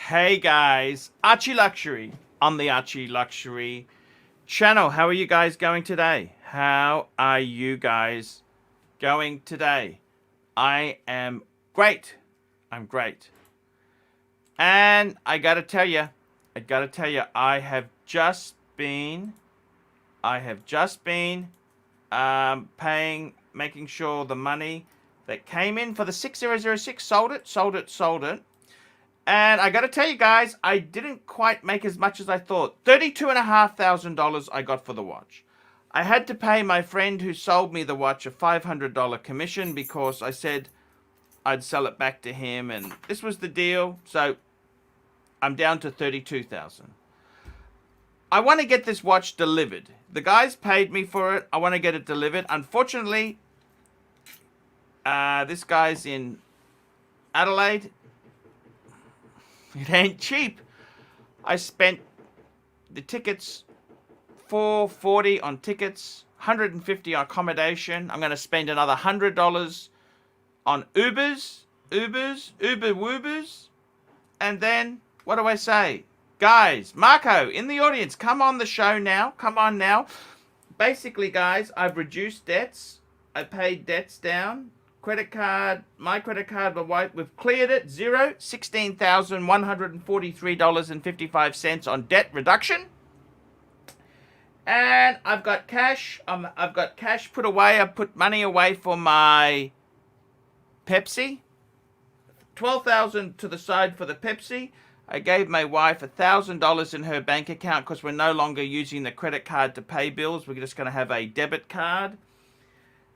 Hey guys, ArchieLuxury on the ArchieLuxury channel. How are you guys going today? How are you guys going today? I am great. I'm great. And I gotta tell you, I have just been paying, making sure the money that came in for the 6006 sold it. And I got to tell you guys, I didn't quite make as much as I thought. $32,500 I got for the watch. I had to pay my friend who sold me the watch a $500 commission because I said I'd sell it back to him, and this was the deal. So I'm down to $32,000. I want to get this watch delivered. The guys paid me for it. I want to get it delivered. Unfortunately, this guy's in Adelaide. It ain't cheap. I spent the tickets, $440 on tickets, $150 on accommodation. I'm going to spend another $100 on Uber Woobers. And then, what do I say? Guys, Marco, in the audience, come on the show now. Come on now. Basically, guys, I've reduced debts. I paid debts down. Credit card, my credit card, we've cleared it, zero, $16,143.55 on debt reduction. And I've got cash, put away. I put money away for my Pepsi. $12,000 to the side for the Pepsi. I gave my wife $1,000 in her bank account because we're no longer using the credit card to pay bills. We're just going to have a debit card.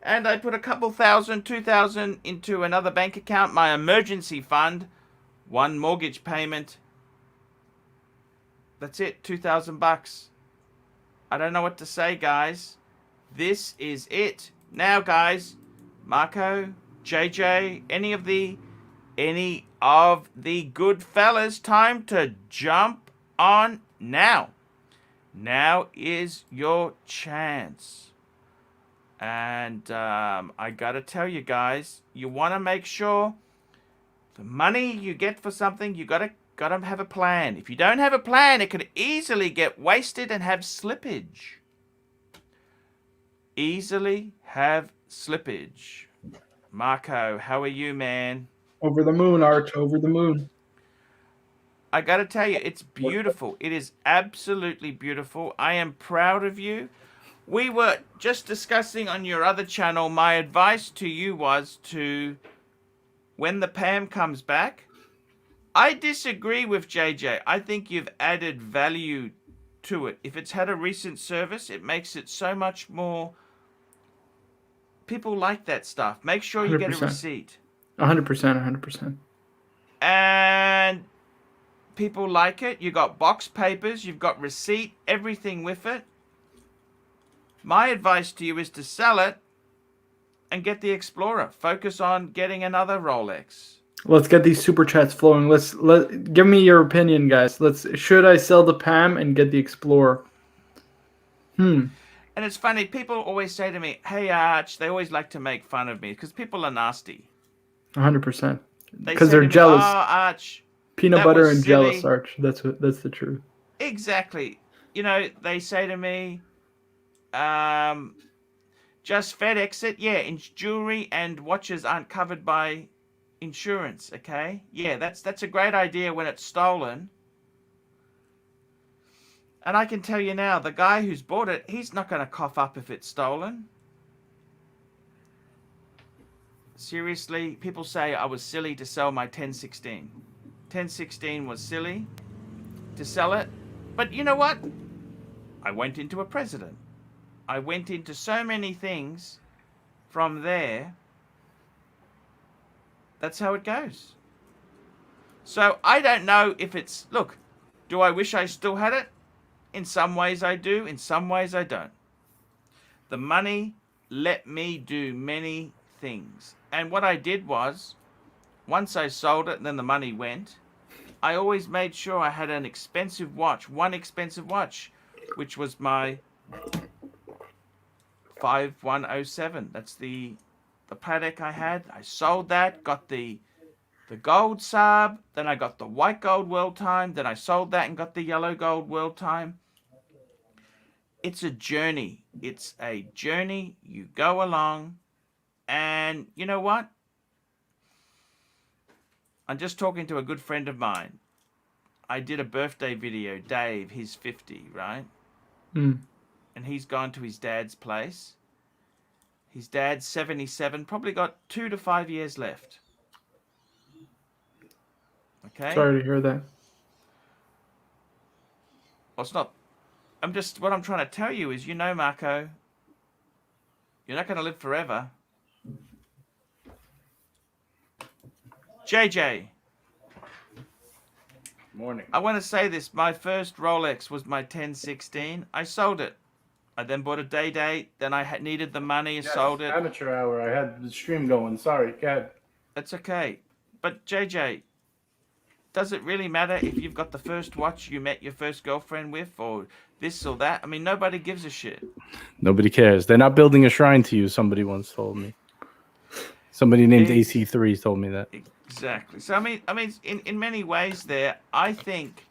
And I put a couple thousand, $2,000 into another bank account, my emergency fund, one mortgage payment. That's it, $2,000. I don't know what to say, guys. This is it. Now, guys, Marco, JJ, any of the good fellas, time to jump on now. Now is your chance. And I gotta tell you guys, you want to make sure the money you get for something, you gotta have a plan. If you don't have a plan, it could easily get wasted and have slippage. Easily have slippage. Marco, how are you, man? Over the moon, Arch, over the moon. I gotta tell you, it's beautiful. It is absolutely beautiful. I am proud of you. We were just discussing on your other channel, my advice to you was to, when the Pam comes back, I disagree with JJ. I think you've added value to it. If it's had a recent service, it makes it so much more. People like that stuff. Make sure you 100%. get a receipt. 100%, 100%. And people like it. You got box papers, you've got receipt, everything with it. My advice to you is to sell it and get the Explorer. Focus on getting another Rolex. Let's get these super chats flowing. Give me your opinion, guys. Should I sell the Pam and get the Explorer? And it's funny, people always say to me, "Hey Arch," they always like to make fun of me because people are nasty. 100%. Because they're jealous. "Oh, Arch, peanut butter and silly. Jealous, Arch. That's the truth. Exactly. You know, they say to me, just FedEx it. Yeah, jewelry and watches aren't covered by insurance, okay? Yeah, that's a great idea when it's stolen. And I can tell you now, the guy who's bought it, he's not going to cough up if it's stolen. Seriously, people say I was silly to sell my 1016. 1016 was silly to sell it. But you know what? I went into a president. I went into so many things from there. That's how it goes. So I don't know if it's... Look, do I wish I still had it? In some ways I do. In some ways I don't. The money let me do many things. And what I did was, once I sold it and then the money went, I always made sure I had an expensive watch. One expensive watch, which was my 5107. That's the Patek I had. I sold that, got the the gold sub, then I got the white gold world time, then I sold that and got the yellow gold world time. It's a journey. It's a journey. You go along, and you know what? I'm just talking to a good friend of mine. I did a birthday video, Dave, he's 50, right? Mm. And he's gone to his dad's place. His dad's 77, probably got 2 to 5 years left. Okay? Sorry to hear that. Well, it's not. What I'm trying to tell you is, Marco, you're not going to live forever. JJ. Morning. I want to say this. My first Rolex was my 1016. I sold it. I then bought a day date. Then I needed the money. Sold it. Amateur hour. I had the stream going. Sorry. Go ahead. That's okay. But JJ, does it really matter if you've got the first watch you met your first girlfriend with, or this or that? I mean, nobody gives a shit. Nobody cares. They're not building a shrine to you. Somebody once told me. Somebody named AC3 told me that. Exactly. So I mean, in many ways, I think,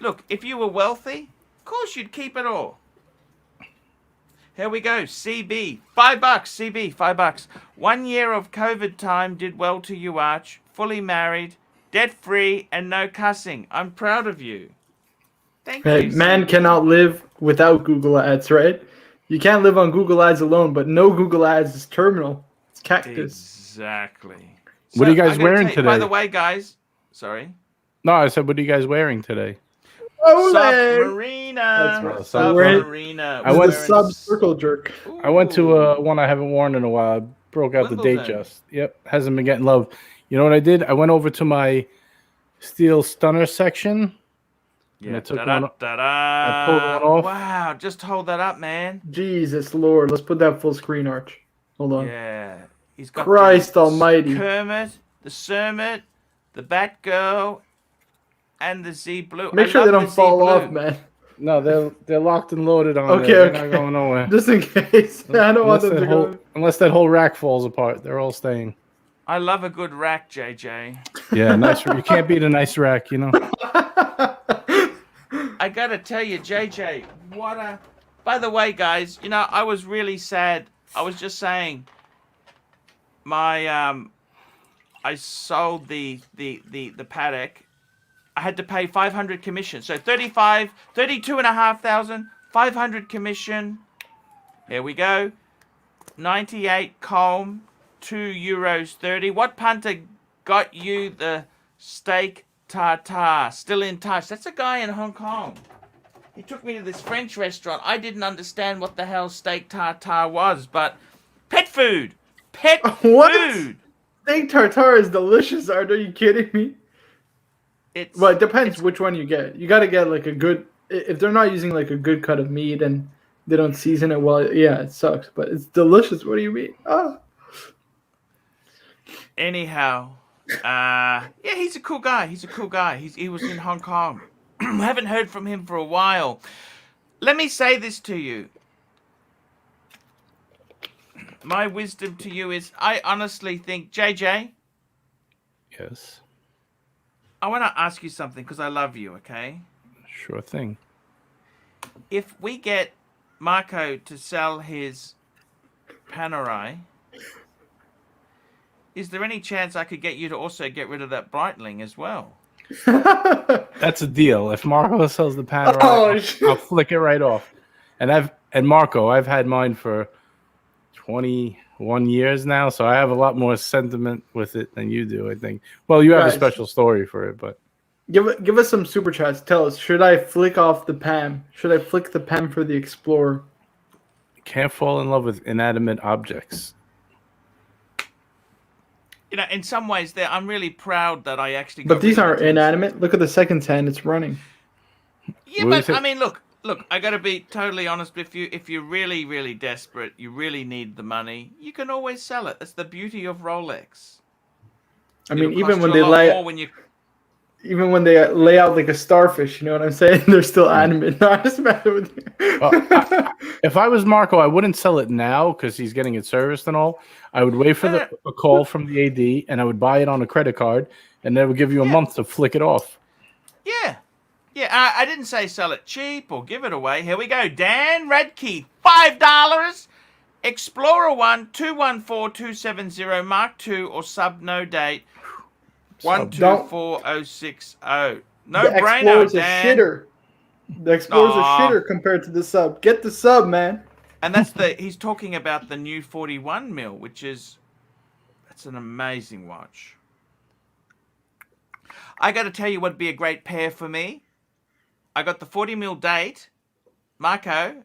look, if you were wealthy, of course you'd keep it all. Here we go. CB, $5. CB, $5. 1 year of COVID time did well to you, Arch. Fully married, debt free, and no cussing. I'm proud of you. Thank you. Man CB. cannot live without Google Ads, right? You can't live on Google Ads alone, but no Google Ads is terminal. It's cactus. Exactly. What are you guys I'm gonna wearing today? By the way, guys, sorry. No, I said, what are you guys wearing today? Submarina. That's right. Submarina. I With went a sub circle jerk. I went to one I haven't worn in a while. I broke out the date Wimbledon. just. Yep, hasn't been getting love. You know what I did? I went over to my steel stunner section. Yeah. And I took Da-da, one. da-da. I pulled one off. Wow, just hold that up, man. Jesus Lord. Let's put that full screen, Arch. Hold on. Yeah. He's got Christ the almighty. Kermit, the Sermit, the Batgirl, and the Z Blue. Make I sure they love don't the fall Z off, Blue. man. No, they're locked and loaded on Okay, there. okay. They're not going nowhere. Just in case. I don't want them to go. Unless that whole rack falls apart, they're all staying. I love a good rack, JJ. Yeah, nice. You can't beat a nice rack, you know. I gotta tell you, JJ, By the way, guys, I was really sad. I was just saying, I sold the paddock. I had to pay 500 commission, so 32,500, 500 commission. Here we go. 98 comb, €2.30. What punter got you the steak tartare? Still in touch. That's a guy in Hong Kong. He took me to this French restaurant. I didn't understand what the hell steak tartare was, but pet food. Pet What? food. Steak tartare is delicious, Art. Are you kidding me? Well, it depends which one you get. You got to get like a good. If they're not using like a good cut of meat and they don't season it well, yeah, it sucks. But it's delicious. What do you mean? Oh. Anyhow, yeah, he's a cool guy. He was in Hong Kong. Haven't heard from him for a while. Let me say this to you. My wisdom to you is, I honestly think, JJ, Yes, I want to ask you something because I love you, okay? sure thing. If we get Marco to sell his Panerai, is there any chance I could get you to also get rid of that Breitling as well? That's a deal. If Marco sells the Panerai, I'll flick it right off. And Marco, I've had mine for 21 years now, so I have a lot more sentiment with it than you do, I think. Well, you have a special story for it, but give us some super chats. Tell us, should I flick off the PAM? Should I flick the PAM for the Explorer? can't fall in love with inanimate objects. In some ways, I'm really proud that I actually. But these aren't inanimate. Look at the second hand; it's running. Yeah, but I mean, look. I got to be totally honest with you. If you're really, really desperate, you really need the money, you can always sell it. That's the beauty of Rolex. I mean, even when they lay out like a starfish, you know what I'm saying? They're still animate. Not just matter with you. If I was Marco, I wouldn't sell it now because he's getting it serviced and all. I would wait for a call from the AD, and I would buy it on a credit card, and they would give you a month to flick it off. Yeah. Yeah, I didn't say sell it cheap or give it away. Here we go. Dan Radke, $5. Explorer 1, 214270, Mark II, or sub no date, 124060. No the brainer, Explorer's Dan. a shitter. The Explorer's a shitter compared to the sub. Get the sub, man. And he's talking about the new 41 mil, which is, that's an amazing watch. I got to tell you what would be a great pair for me. I got the 40 mil date. Marco,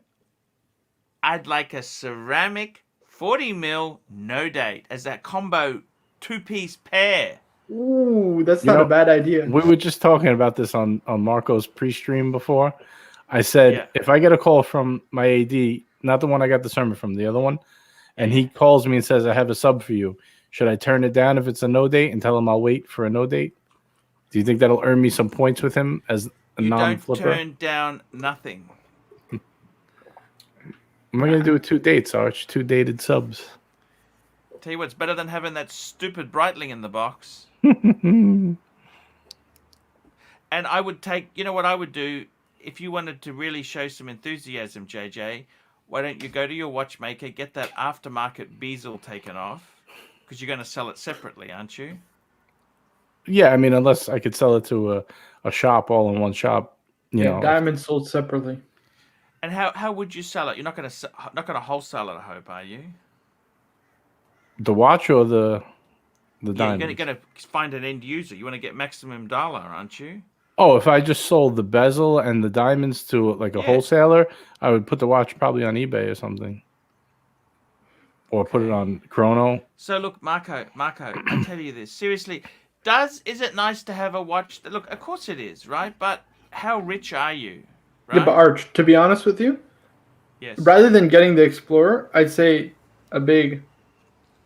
I'd like a ceramic 40 mil no date as that combo 2-piece pair. Ooh, that's not a bad idea. We were just talking about this on Marco's pre-stream before. I said, if I get a call from my AD, not the one I got the sermon from, the other one, and he calls me and says, I have a sub for you, should I turn it down if it's a no date and tell him I'll wait for a no date? Do you think that'll earn me some points with him as a non-flipper? You don't turn down nothing. Am I going to do 2 dates, Arch? 2 dated subs. Tell you what's better than having that stupid Breitling in the box. And I would take, you know what I would do if you wanted to really show some enthusiasm, JJ? Why don't you go to your watchmaker, get that aftermarket bezel taken off? Because you're going to sell it separately, aren't you? Yeah, I mean, unless I could sell it to a shop, all in one shop. You know, diamonds sold separately. And how would you sell it? You're not going to wholesale it, I hope, are you? The watch or the diamond? You're going to find an end user. You want to get maximum dollar, aren't you? Oh, if I just sold the bezel and the diamonds to like a wholesaler, I would put the watch probably on eBay or something. Or put it on Chrono. So look, Marco, I tell you this. Seriously, is it nice to have a watch? Look, of course it is, right? But how rich are you? Right? Yeah, but Arch, to be honest with you, yes. Rather than getting the Explorer, I'd say a big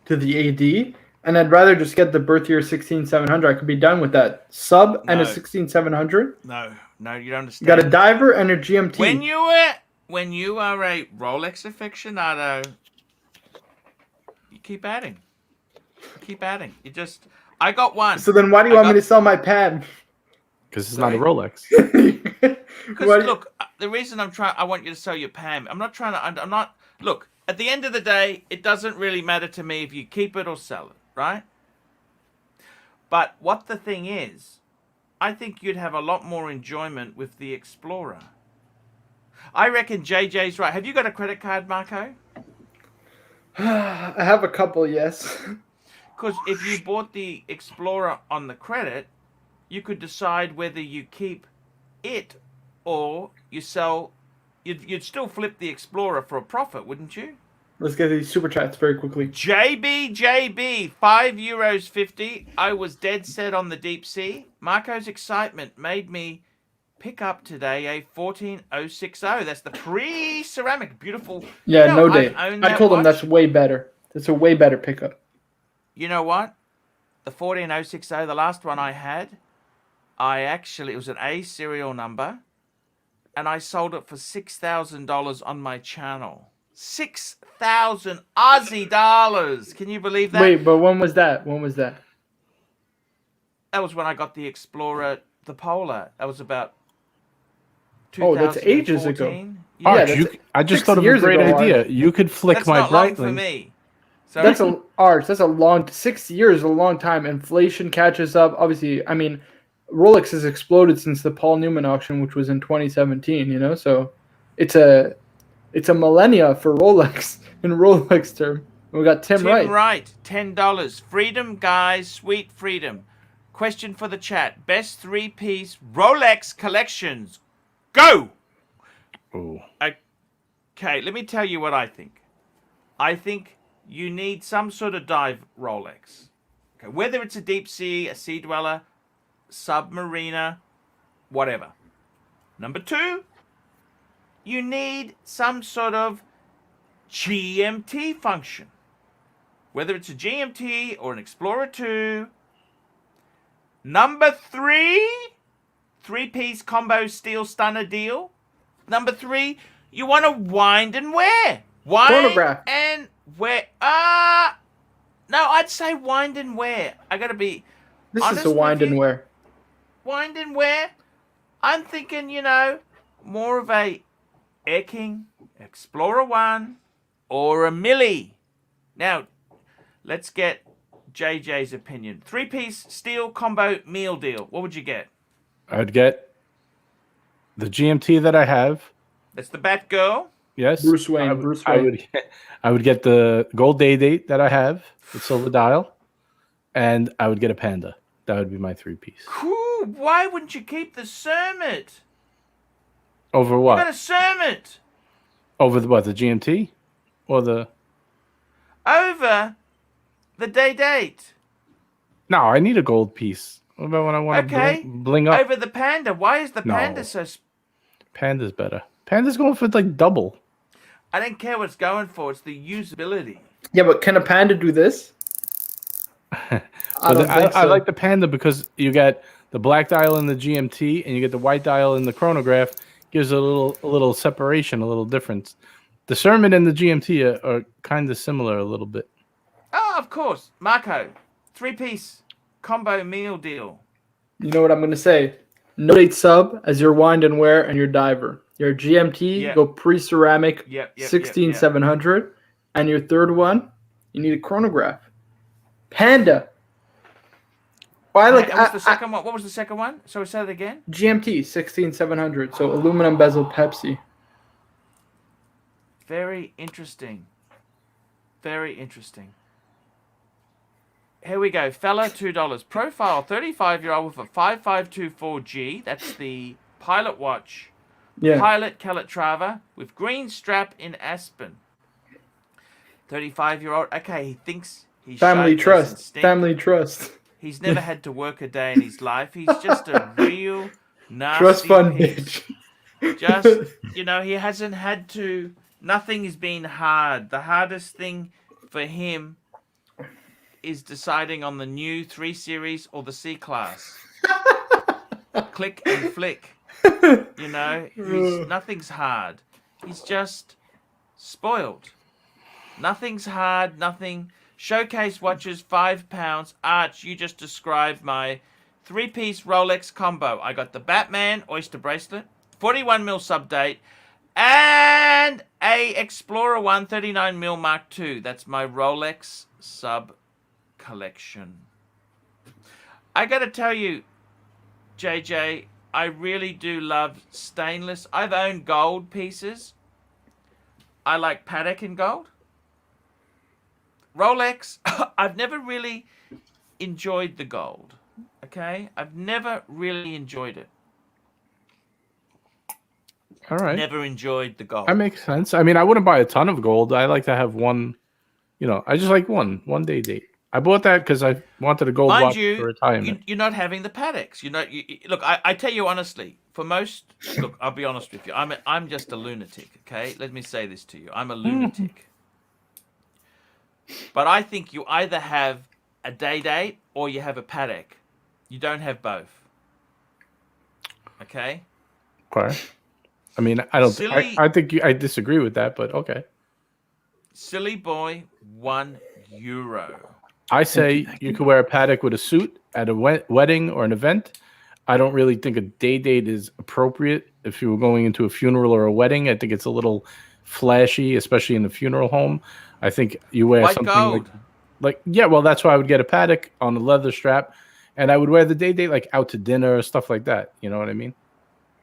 to the AD, and I'd rather just get the birth year 16700. I could be done with that sub and a 16700. No, you don't understand. You got a diver and a GMT. When you are a Rolex aficionado, you keep adding. I got one. So then why do you want me to sell my pad? Because it's not a Rolex. Because look, the reason I want you to sell your PAM. I'm not. Look, at the end of the day, it doesn't really matter to me if you keep it or sell it, right? But what the thing is, I think you'd have a lot more enjoyment with the Explorer. I reckon JJ's right. Have you got a credit card, Marco? I have a couple, yes. Because if you bought the Explorer on the credit, you could decide whether you keep it or you sell. You'd still flip the Explorer for a profit, wouldn't you? Let's get these super chats very quickly. JB, €5.50. I was dead set on the deep sea. Marco's excitement made me pick up today a 14060. That's the pre-ceramic, beautiful. Yeah, no date. I told him that's way better. That's a way better pickup. You know what? The 14060, the last one I had, it was an A serial number, and I sold it for $6,000 on my channel. 6,000 Aussie dollars. Can you believe that? Wait, but when was that? That was when I got the Explorer, the Polar. That was about 2014. Oh, that's ages ago. Yeah, Arch, I just thought of a great idea. Arch. You could flick that's my not long Breitling. for me. So that's a long 6 years is a long time. Inflation catches up. Obviously, I mean, Rolex has exploded since the Paul Newman auction, which was in 2017, you know? So it's a millennia for Rolex in Rolex term. We got Tim Wright. $10. Freedom, guys. Sweet freedom. Question for the chat. Best 3-piece Rolex collections. Go! Ooh. Okay, let me tell you what I think. I think you need some sort of dive Rolex. Okay, whether it's a deep sea, a sea dweller, submariner, whatever. Number 2, you need some sort of GMT function. Whether it's a GMT or an Explorer 2. Number 3, 3-piece combo steel stunner deal. Number 3, you want to wind and wear. Chronograph. And wear. No, I'd say wind and wear. I gotta be. This honest is a wind with and you, wear. Wind and wear. I'm thinking, more of a Air King, Explorer 1, or a Millie. Now, let's get JJ's opinion. 3-piece steel combo meal deal. What would you get? I'd get the GMT that I have. That's the Batgirl. Yes. Bruce Wayne. I would get the gold day date that I have, the silver dial, and I would get a Panda. That would be my 3-piece. Cool. Why wouldn't you keep the Cermet? Over what? You got a Cermet. Over the what? The GMT? Or the... Over the day date. No, I need a gold piece. What about when I want to bling up? Over the Panda. Why is the Panda so... Panda's better. Panda's going for like double. I don't care what it's going for. It's the usability. Yeah, but can a Panda do this? I like the Panda because you get the black dial in the GMT and you get the white dial in the chronograph. Gives a little separation, a little difference. The Cermet and the GMT are kind of similar a little bit. Oh, of course. Marco, 3-piece combo meal deal. You know what I'm going to say? No date sub as your wind and wear and your diver. Your GMT, go pre-ceramic 16700. And your third one, you need a chronograph. Panda. Why like what was the second one? What was the second one? So say it again. GMT 16700. So aluminum bezel Pepsi. Very interesting. Very interesting. Here we go. Fella, $2. Profile, 35-year-old with a 5524G. That's the Pilot watch. Yeah. Pilot Calatrava with green strap in Aspen. 35-year-old. Okay, he thinks he's family trust. Family trust. He's never had to work a day in his life. He's just a real nasty trust fund bitch. Just, he hasn't had to. Nothing has been hard. The hardest thing for him is deciding on the new 3 Series or the C-Class. Click and flick. Nothing's hard. He's just spoiled. Nothing's hard. Nothing. Showcase watches, £5. Arch, you just described my 3-piece Rolex combo. I got the Batman Oyster bracelet, 41mm sub date, and a Explorer 1 39mm Mark II. That's my Rolex sub collection. I got to tell you, JJ, I really do love stainless. I've owned gold pieces. I like Patek in gold. Rolex, I've never really enjoyed the gold. Okay? I've never really enjoyed it. All right. Never enjoyed the gold. That makes sense. I mean, I wouldn't buy a ton of gold. I like to have one, I just like one day date. I bought that because I wanted a gold watch for retirement. You're not having the Pateks. Look, I tell you honestly, for most, look, I'll be honest with you. I'm just a lunatic, okay? Let me say this to you. I'm a lunatic. But I think you either have a day date or you have a Patek. You don't have both. Okay? Okay. I mean, I don't. I think I disagree with that, but okay. Silly boy, €1. I say you could wear a Patek with a suit at a wedding or an event. I don't really think a day date is appropriate if you were going into a funeral or a wedding. I think it's a little flashy, especially in the funeral home. I think you wear something gold. Well, that's why I would get a Patek on a leather strap, and I would wear the day date like out to dinner or stuff like that. You know what I mean?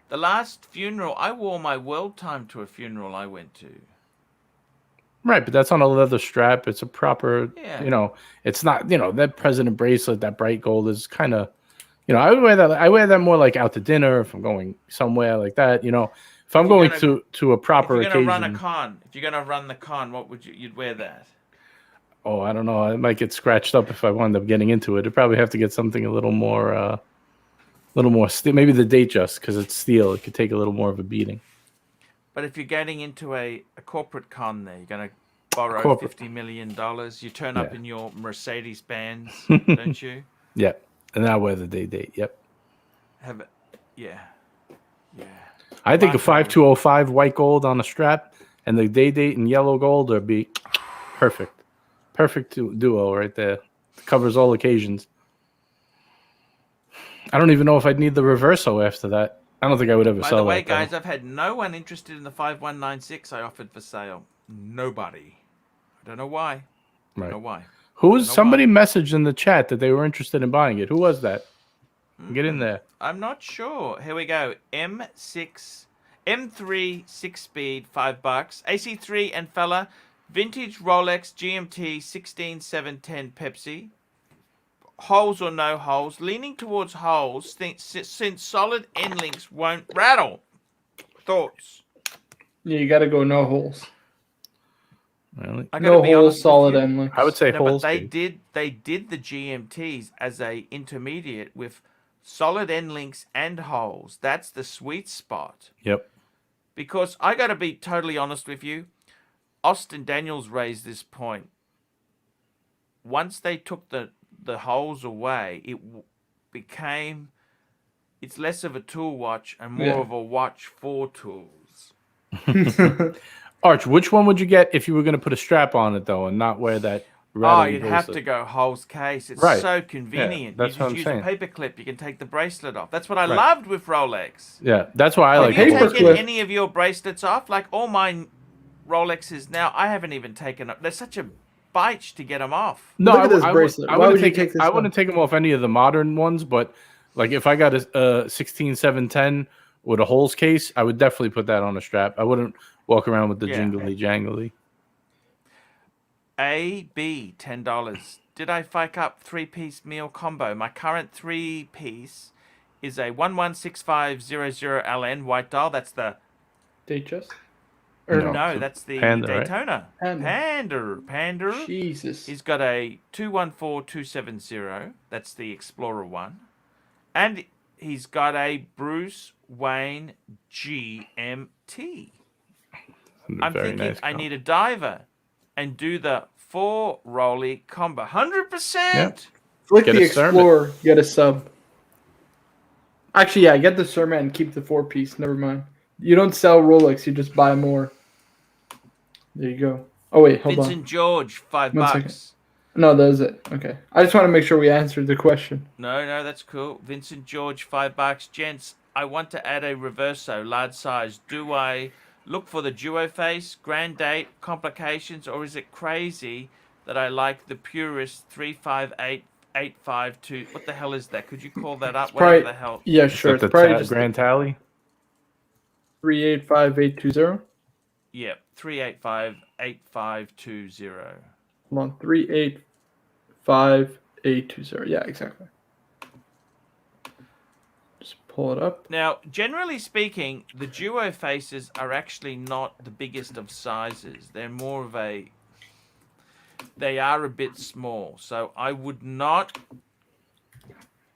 The last funeral, I wore my world time to a funeral I went to. Right, but that's on a leather strap. It's a proper, it's not, that president bracelet, that bright gold is kind of, I would wear that. I wear that more like out to dinner if I'm going somewhere like that. If I'm going to a proper occasion. If you're going to run the con, what would you'd wear that? Oh, I don't know. I might get scratched up if I wound up getting into it. I'd probably have to get something a little more steel. Maybe the date just because it's steel. It could take a little more of a beating. But if you're getting into a corporate con there, you're going to borrow $50 million. You turn up in your Mercedes Benz, don't you? Yeah. And I wear the day date. Yep. Yeah. I think a 5205 white gold on a strap and the day date in yellow gold would be perfect. Perfect duo right there. Covers all occasions. I don't even know if I'd need the Reverso after that. I don't think I would ever By sell the way, that, though. guys, I've had no one interested in the 5196 I offered for sale. Nobody. I don't know why. Right. I don't know why. Somebody messaged in the chat that they were interested in buying it. Who was that? Get in there. I'm not sure. Here we go. M3 6-speed, $5. AC3 and fella, vintage Rolex GMT 16710 Pepsi. Holes or no holes? Leaning towards holes since solid end links won't rattle. Thoughts? Yeah, you got to go no holes. Really? No holes, solid end links. I would say no, holes. But they did the GMTs as a intermediate with solid end links and holes. That's the sweet spot. Yep. Because I got to be totally honest with you, Austin Daniels raised this point. Once they took the holes away, it's less of a tool watch and more of a watch for tools. Arch, which one would you get if you were going to put a strap on it, though, and not wear that? You'd have to go holes case. It's so convenient. Yeah, that's you what I'm use saying. a paper clip. You can take the bracelet off. That's what I loved with Rolex. Yeah, that's why I like Have you holes. taken any of your bracelets off? Like all my Rolexes now, I haven't even taken up. They're such a bitch to get them off. No, look at this bracelet. I wouldn't take them off any of the modern ones, but like if I got a 16710 with a holes case, I would definitely put that on a strap. I wouldn't walk around with the jingly jangly. AB $10. Did I fike up 3-piece meal combo? My current 3-piece is a 116500LN white dial. That's the HS. No, that's the Panda, Daytona. Right? Panda. Jesus. He's got a 214270. That's the Explorer one. And he's got a Bruce Wayne GMT. I'm thinking nice I need a diver and do the 4-rolly combo. 100%. Yep. Flick the Explorer, get a sub. Actually, yeah, get the Sermon and keep the 4-piece. Never mind. You don't sell Rolex, you just buy more. There you go. Oh, wait, hold on. Vincent George, $5. No, that was it. Okay. I just want to make sure we answered the question. No, that's cool. Vincent George, $5. Gents, I want to add a Reverso, large size. Do I look for the duo face, grand date, complications, or is it crazy that I like the purist 358852? What the hell is that? Could you call that up? Whatever the hell. Yeah, sure. It's probably just grand tally. 385820. Yep, 3858520. Hold on, 385820. Yeah, exactly. Just pull it up. Now, generally speaking, the duo faces are actually not the biggest of sizes. They're more of a... They are a bit small. So I would not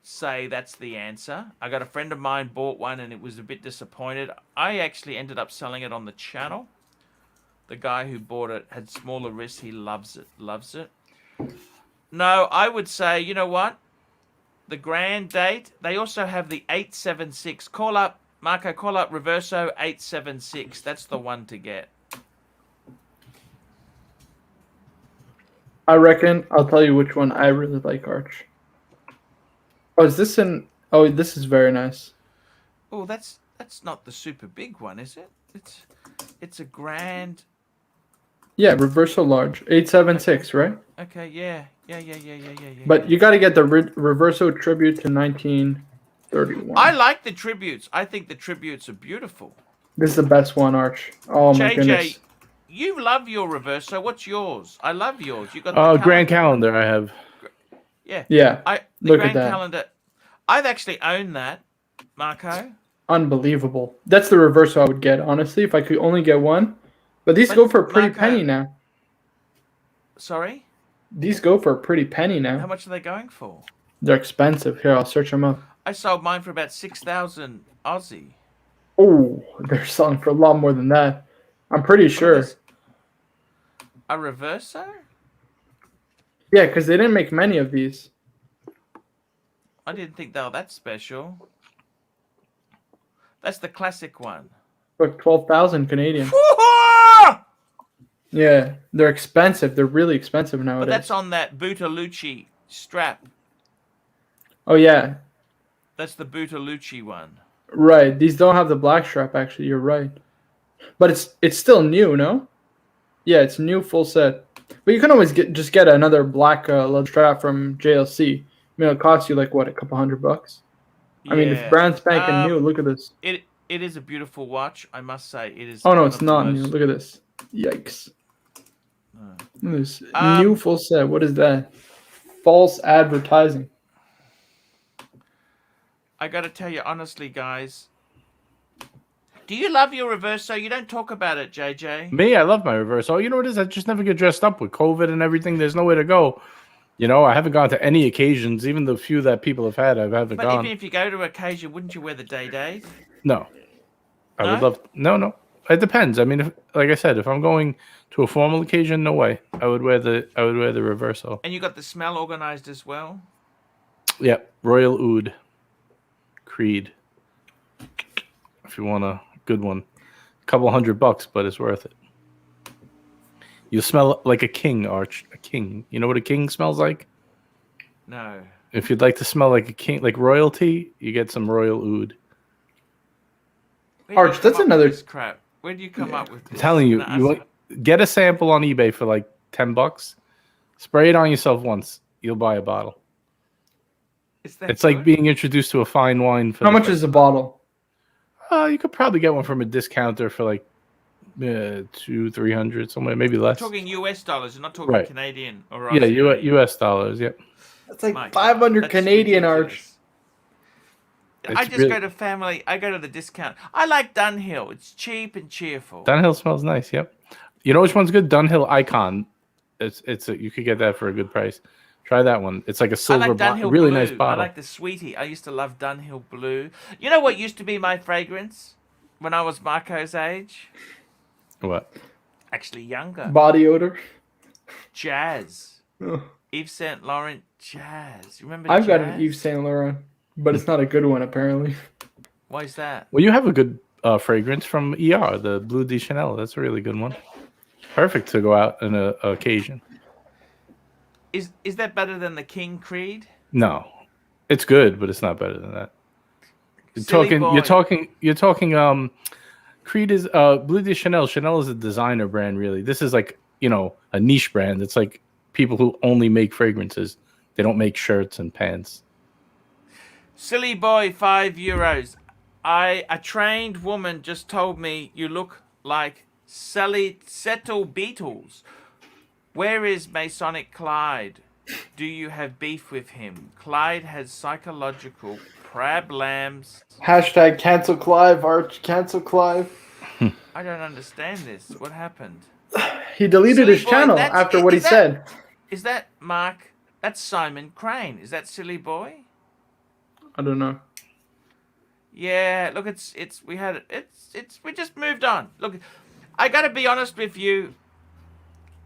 say that's the answer. I got a friend of mine bought one and it was a bit disappointed. I actually ended up selling it on the channel. The guy who bought it had smaller wrists. He loves it. No, I would say, you know what? The grand date. They also have the 876. Call up, Marco, call up Reverso 876. That's the one to get. I reckon I'll tell you which one I really like, Arch. Oh, is this an... Oh, this is very nice. Oh, that's not the super big one, is it? It's a grand... Yeah, Reverso large. 876, right? Okay, yeah. But you got to get the Reverso tribute to 1931. I like the tributes. I think the tributes are beautiful. This is the best one, Arch. Oh, my goodness. You love your Reverso. What's yours? I love yours. You got the Grand Calendar I have. Yeah. Yeah. The Grand Calendar. I've actually owned that, Marco. Unbelievable. That's the Reverso I would get, honestly, if I could only get one. But these go for a pretty penny now. Sorry? These go for a pretty penny now. How much are they going for? They're expensive. Here, I'll search them up. I sold mine for about 6,000 Aussie. Oh, they're selling for a lot more than that. I'm pretty sure. A Reverso? Yeah, because they didn't make many of these. I didn't think they were that special. That's the classic one. Look, 12,000 Canadian. Yeah, they're expensive. They're really expensive nowadays. But that's on that Buttalucci strap. Oh, yeah. That's the ArchieLuxury one. Right. These don't have the black strap. Actually, you're right. But it's still new, no? Yeah, it's new full set. But you can always get another black leather strap from JLC. I mean, it'll cost you like what, a couple $100? I mean, it's brand spanking new. Look at this. It is a beautiful watch, I must say. It is. Oh no, it's not new. Look at this. Yikes. Look at this new full set. What is that? False advertising. I got to tell you honestly, guys. Do you love your Reverso? You don't talk about it, JJ. Me, I love my Reverso. You know what it is? I just never get dressed up with COVID and everything. There's nowhere to go. You know, I haven't gone to any occasions. Even the few that people have had, I haven't gone. But even if you go to an occasion, wouldn't you wear the day? No. I would love... No. It depends. I mean, like I said, if I'm going to a formal occasion, no way. I would wear the Reverso. And you got the smell organized as well? Yeah. Royal Oud. Creed. If you want a good one. A couple $100, but it's worth it. You smell like a king, Arch. A king. You know what a king smells like? No. If you'd like to smell like a king, like royalty, you get some Royal Oud. Arch, that's another crap. Where do you come up with this? I'm telling you, get a sample on eBay for like $10. Spray it on yourself once. You'll buy a bottle. It's like being introduced to a fine wine. How much is a bottle? You could probably get one from a discounter for like $200-300 somewhere, maybe less. You're talking US dollars, you're not talking Canadian or US dollars. Yep. That's like 500 Canadian, Arch. I just go to family. I go to the discount. I like Dunhill. It's cheap and cheerful. Dunhill smells nice. Yep. You know which one's good? Dunhill Icon. You could get that for a good price. Try that one. It's like a silver bottle, really nice bottle. I like the Sweetie. I used to love Dunhill Blue. You know what used to be my fragrance when I was Marco's age? What? Actually, younger. Body odor. Jazz. Oh. Yves Saint Laurent Jazz. You remember? I've got an Yves Saint Laurent, but it's not a good one apparently. Why is that? Well, you have a good fragrance from ER, the Bleu de Chanel. That's a really good one. Perfect to go out on an occasion. Is that better than the King Creed? No, it's good, but it's not better than that. You're talking. Creed is Bleu de Chanel. Chanel is a designer brand, really. This is like, you know, a niche brand. It's like people who only make fragrances. They don't make shirts and pants. Silly boy, €5. A trained woman just told me you look like Settle Beatles. Where is Masonic Clyde? Do you have beef with him? Clyde has psychological problams. Hashtag cancel Clive, Arch. Cancel Clive. I don't understand this. What happened? He deleted his channel after what he said. Is that Mark? That's Simon Crane. Is that Silly Boy? I don't know. Yeah, look, we just moved on. Look, I gotta be honest with you.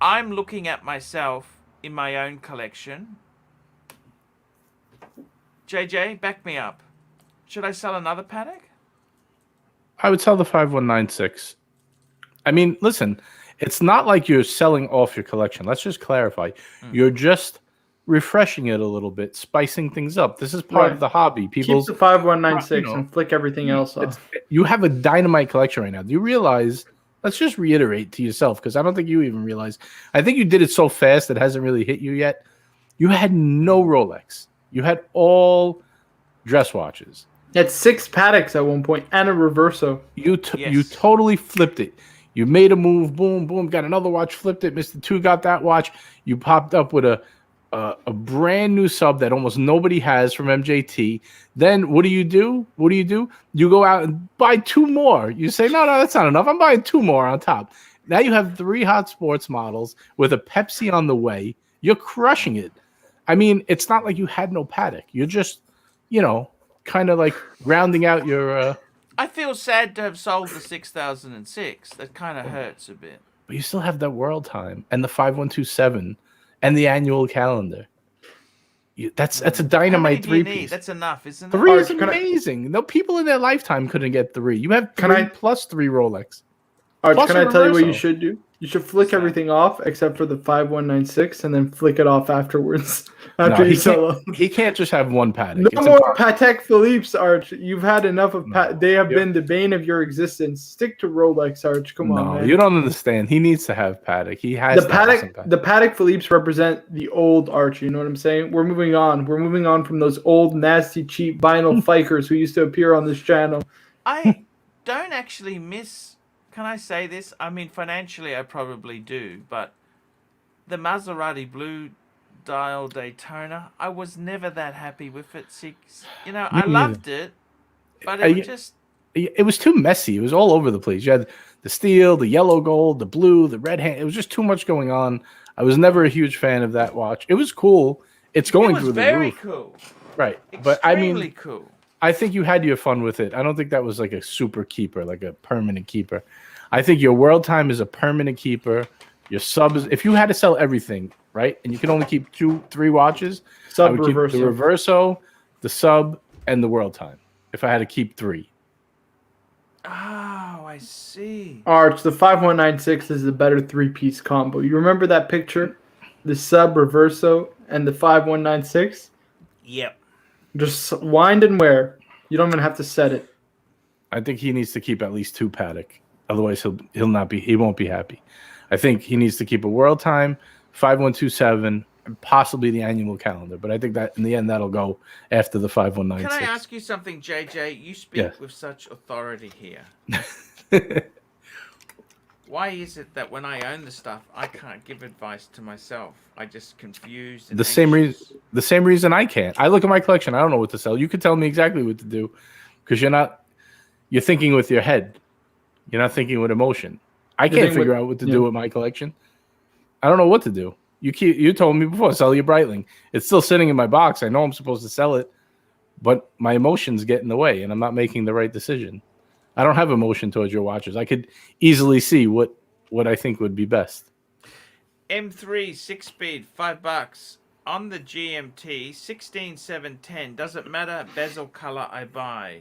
I'm looking at myself in my own collection. JJ, back me up. Should I sell another Patek? I would sell the 5196. I mean, listen, it's not like you're selling off your collection. Let's just clarify. You're just refreshing it a little bit, spicing things up. This is part of the hobby. People keep the 5196 and flick everything else off. You have a dynamite collection right now. Do you realize? Let's just reiterate to yourself, because I don't think you even realize. I think you did it so fast it hasn't really hit you yet. You had no Rolex. You had all dress watches. You had 6 Pateks at one point and a Reverso. You totally flipped it. You made a move, boom, boom, got another watch, flipped it. Mr. 2 got that watch. You popped up with a brand new sub that almost nobody has from MJT. Then what do? You go out and buy 2 more. You say, no, that's not enough. I'm buying 2 more on top. Now you have 3 hot sports models with a Pepsi on the way. You're crushing it. I mean, it's not like you had no Patek. You're just, kind of like rounding out your... I feel sad to have sold the 6006. That kind of hurts a bit. But you still have that World Time and the 5127 and the annual calendar. That's a dynamite 3-piece. That's enough, isn't it? 3 is amazing. No, people in their lifetime couldn't get 3. You have 3 plus 3 Rolex. Arch, can I tell you what you should do? You should flick everything off except for the 5196 and then flick it off afterwards. After you sell them. He can't just have one Patek. No more Patek Philippe's, Arch. You've had enough of They have been the bane of your existence. Stick to Rolex, Arch. Come on, man. You don't understand. He needs to have Patek. He has the Patek. The Patek Philippe's represent the old Arch. You know what I'm saying? We're moving on. We're moving on from those old, nasty, cheap vinyl fikers who used to appear on this channel. I don't actually miss... Can I say this? I mean, financially, I probably do, but the Maserati Blue Dial Daytona, I was never that happy with it. I loved it, but it was too messy. It was all over the place. You had the steel, the yellow gold, the blue, the red hand. It was just too much going on. I was never a huge fan of that watch. It was cool. It's going through the roof. Very cool. Right. Extremely cool. I think you had your fun with it. I don't think that was like a super keeper, like a permanent keeper. I think your world time is a permanent keeper. Your sub is, if you had to sell everything, right, and you can only keep 2-3 watches, I would keep the Reverso, the sub, and the world time. If I had to keep 3. Oh, I see. Arch, the 5196 is the better 3-piece combo. You remember that picture? The sub, Reverso, and the 5196? Yep. Just wind and wear. You don't even have to set it. I think he needs to keep at least 2 Patek. Otherwise, he won't be happy. I think he needs to keep a world time, 5127, and possibly the annual calendar. But I think that in the end that'll go after the 5196. Can I ask you something, JJ? You speak with such authority here. Why is it that when I own the stuff, I can't give advice to myself? I just confused. And the same reason I can't. I look at my collection. I don't know what to sell. You could tell me exactly what to do, because you're thinking with your head. You're not thinking with emotion. I can't figure out what to do with my collection. I don't know what to do. You told me before, sell your Breitling. It's still sitting in my box. I know I'm supposed to sell it, but my emotions get in the way, and I'm not making the right decision. I don't have emotion towards your watches. I could easily see what I think would be best. M3 6-speed, $5 on the GMT 16710. Doesn't matter bezel color I buy.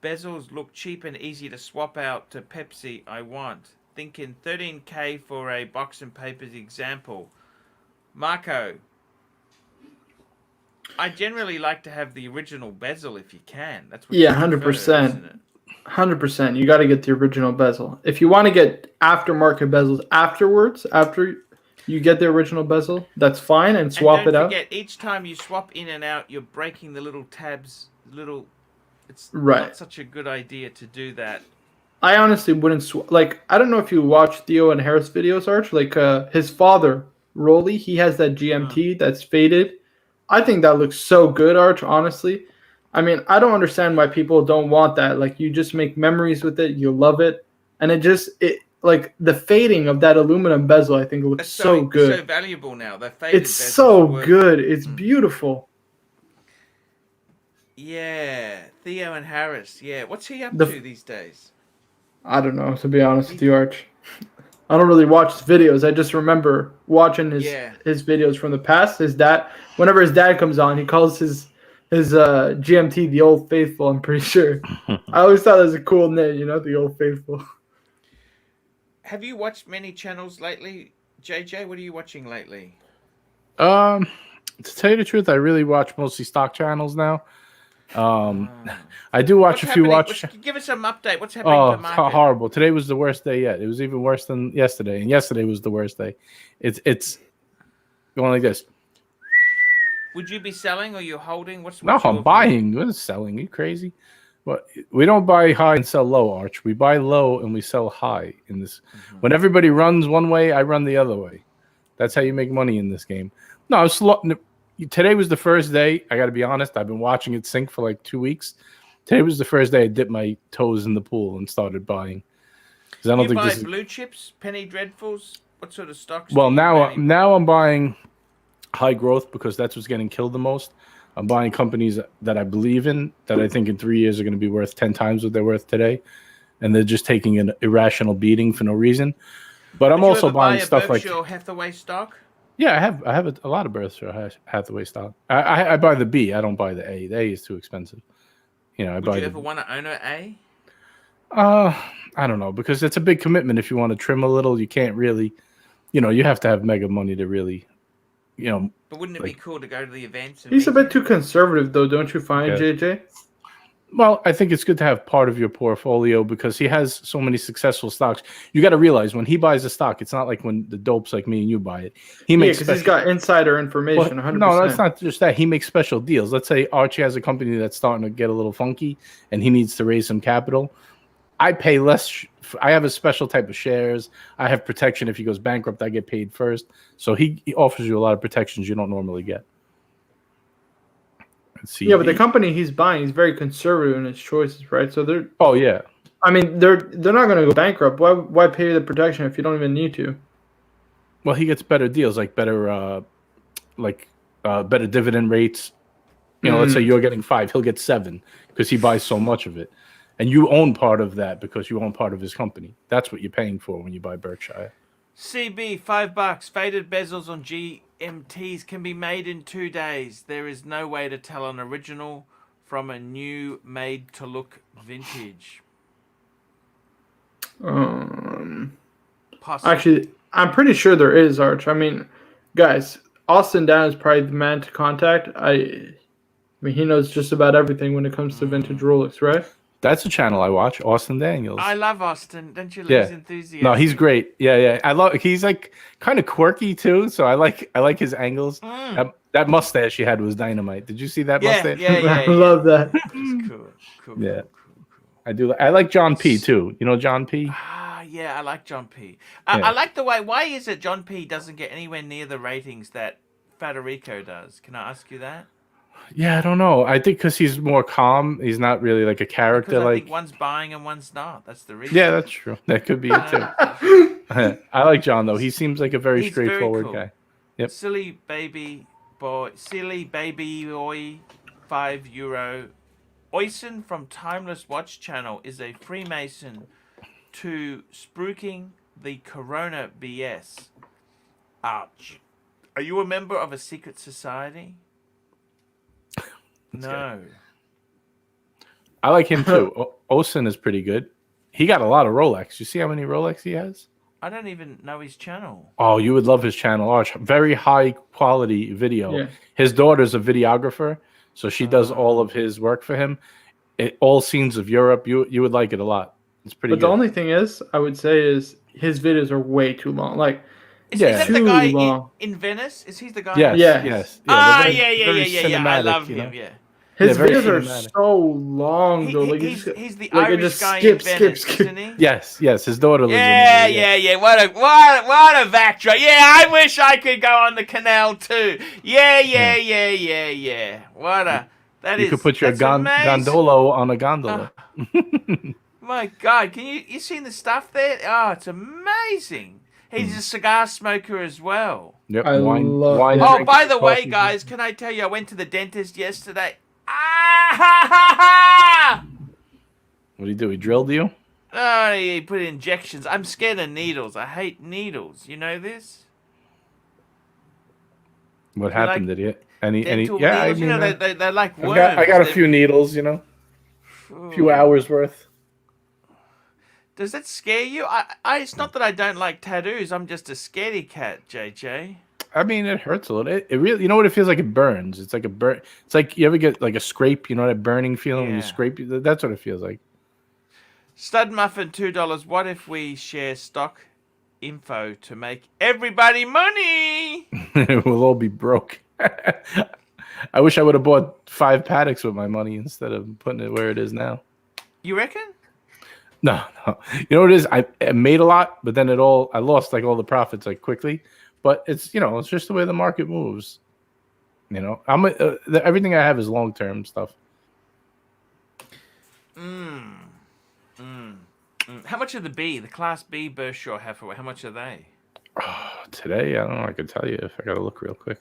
Bezels look cheap and easy to swap out to Pepsi. I want. Thinking $13K for a box and papers example. Marco, I generally like to have the original bezel if you can. That's what 100%. 100%. You got to get the original bezel. If you want to get aftermarket bezels afterwards, after you get the original bezel, that's fine, and swap it out. Don't forget, each time you swap in and out, you're breaking the little tabs. It's not such a good idea to do that. I honestly wouldn't I don't know if you watch Theo and Harris videos, Arch. Like his father, Rolly, he has that GMT that's faded. I think that looks so good, Arch, honestly. I mean, I don't understand why people don't want that. Like, you just make memories with it, you love it, and it like the fading of that aluminum bezel, I think it looks so good. It's so valuable now. The faded it's so good. It's beautiful. Yeah, Theo and Harris. Yeah, what's he up to these days? I don't know, to be honest with you, Arch. I don't really watch his videos. I just remember watching his videos from the past. His dad, whenever his dad comes on, he calls his GMT the Old Faithful, I'm pretty sure. I always thought that was a cool name, the Old Faithful. Have you watched many channels lately, JJ? What are you watching lately? To tell you the truth, I really watch mostly stock channels now. I do watch a few Give us some update. What's happening to the market? Horrible. Today was the worst day yet. It was even worse than yesterday, and yesterday was the worst day. It's going like this. Would you be selling, or you holding? No, I'm buying. What is selling? Are you crazy? But we don't buy high and sell low, Arch. We buy low and we sell high in this. When everybody runs one way, I run the other way. That's how you make money in this game. No, today was the first day. I got to be honest. I've been watching it sink for like 2 weeks. Today was the first day I dipped my toes in the pool and started buying. I don't think buy blue chips, penny dreadfuls. What sort of stocks? Well, now I'm buying high growth because that's what's getting killed the most. I'm buying companies that I believe in, that I think in 3 years are going to be worth 10 times what they're worth today, and they're just taking an irrational beating for no reason. But I'm also buying stuff like Berkshire Hathaway stock. Yeah, I have a lot of Berkshire Hathaway stock. I buy the B. I don't buy the A. The A is too expensive. Would you ever want to own an A? I don't know, because it's a big commitment. If you want to trim a little, you can't really, you have to have mega money to really, But wouldn't it be cool to go to the events? He's a bit too conservative, though, don't you find, JJ? Well, I think it's good to have part of your portfolio because he has so many successful stocks. You got to realize when he buys a stock, it's not like when the dopes like me and you buy it. He makes because he's got insider information. 100%. No, that's not just that. He makes special deals. Let's say Archie has a company that's starting to get a little funky, and he needs to raise some capital. I pay less. I have a special type of shares. I have protection if he goes bankrupt. I get paid first. So he offers you a lot of protections you don't normally get. Yeah, but the company he's buying is very conservative in its choices, right? So they're. Oh yeah. I mean, they're not going to go bankrupt. Why pay the protection if you don't even need to? Well, he gets better deals, like better dividend rates. Let's say you're getting 5, he'll get 7 because he buys so much of it, and you own part of that because you own part of his company. That's what you're paying for when you buy Berkshire. CB, $5. Faded bezels on GMTs can be made in 2 days. There is no way to tell an original from a new made to look vintage. Actually, I'm pretty sure there is, Arch. I mean, guys, Austin Dan is probably the man to contact. I mean, he knows just about everything when it comes to vintage Rolex, right? That's a channel I watch, Austin Daniels. I love Austin. Don't you lose enthusiasm? No, he's great. Yeah. I love. He's like kind of quirky too, so I like his angles. That mustache he had was dynamite. Did you see that mustache? I love that. That's cool. Yeah. I do. I like John P too. You know John P? Yeah, I like John P. I like the way. Why is it John P doesn't get anywhere near the ratings that Federico does? Can I ask you that? Yeah, I don't know. I think because he's more calm. He's not really like a character. Because I think one's buying and one's not. That's the reason. Yeah, that's true. That could be it too. I like John though. He seems like a very straightforward guy. Yep. Silly baby boy, €5. Oysen from Timeless Watch Channel is a Freemason to spruiking the Corona BS. Arch, are you a member of a secret society? No. I like him too. Osen is pretty good. He got a lot of Rolex. You see how many Rolex he has? I don't even know his channel. Oh, you would love his channel, Arch. Very high quality video. Yeah. His daughter's a videographer, so she does all of his work for him. All scenes of Europe. You would like it a lot. It's pretty good. The only thing is, I would say, is his videos are way too long. Like, is that the guy in Venice? Is he the guy? Yes. Yeah. Yes. Yeah. I love him. Yeah. His videos are so long, though. Like he's the Irish guy in Venice, isn't he? Yes. His daughter lives in Yeah. What a backdrop. Yeah, I wish I could go on the canal too. Yeah. You could put your gondolo on a gondola. My God, can you seen the stuff there? Oh, it's amazing. He's a cigar smoker as well. Yep. Wine. Oh, by the way, guys, can I tell you, I went to the dentist yesterday. What did he do? He drilled you? Oh, he put injections. I'm scared of needles. I hate needles. You know this? What happened? Did he? Any? Needles, I mean, they're like worms. I got a few needles. A few hours worth. Does that scare you? It's not that I don't like tattoos. I'm just a scaredy cat, JJ. I mean, it hurts a little. It really, you know what it feels like? It burns. It's like a burn. It's like you ever get like a scrape. You know that burning feeling when you scrape. That's what it feels like. Stud Muffin, $2. What if we share stock info to make everybody money? We'll all be broke. I wish I would have bought 5 paddocks with my money instead of putting it where it is now. You reckon? No. You know what it is? I made a lot, but then I lost like all the profits like quickly. But it's it's just the way the market moves. I'm everything I have is long term stuff. How much of the Class B Berkshire Hathaway? How much are they? Today, I don't know. I could tell you if I gotta look real quick.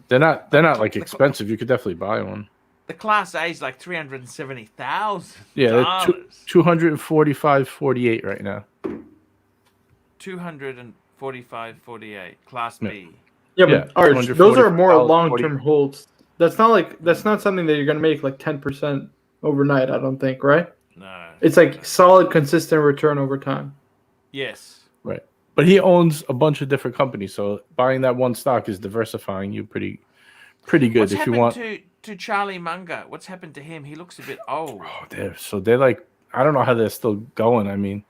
They're not like expensive. You could definitely buy one. The Class A is like $370,000. Yeah, they're 245.48 right now. 245.48 Class B. Yeah, but Arch, those are more long-term holds. That's not something that you're gonna make like 10% overnight. I don't think, right? No. It's like solid, consistent return over time. Yes. Right. But he owns a bunch of different companies, so buying that one stock is diversifying you pretty good. What's if you happened want to Charlie Munger? What's happened to him? He looks a bit old. Oh, they're like, I don't know how they're still going. I mean,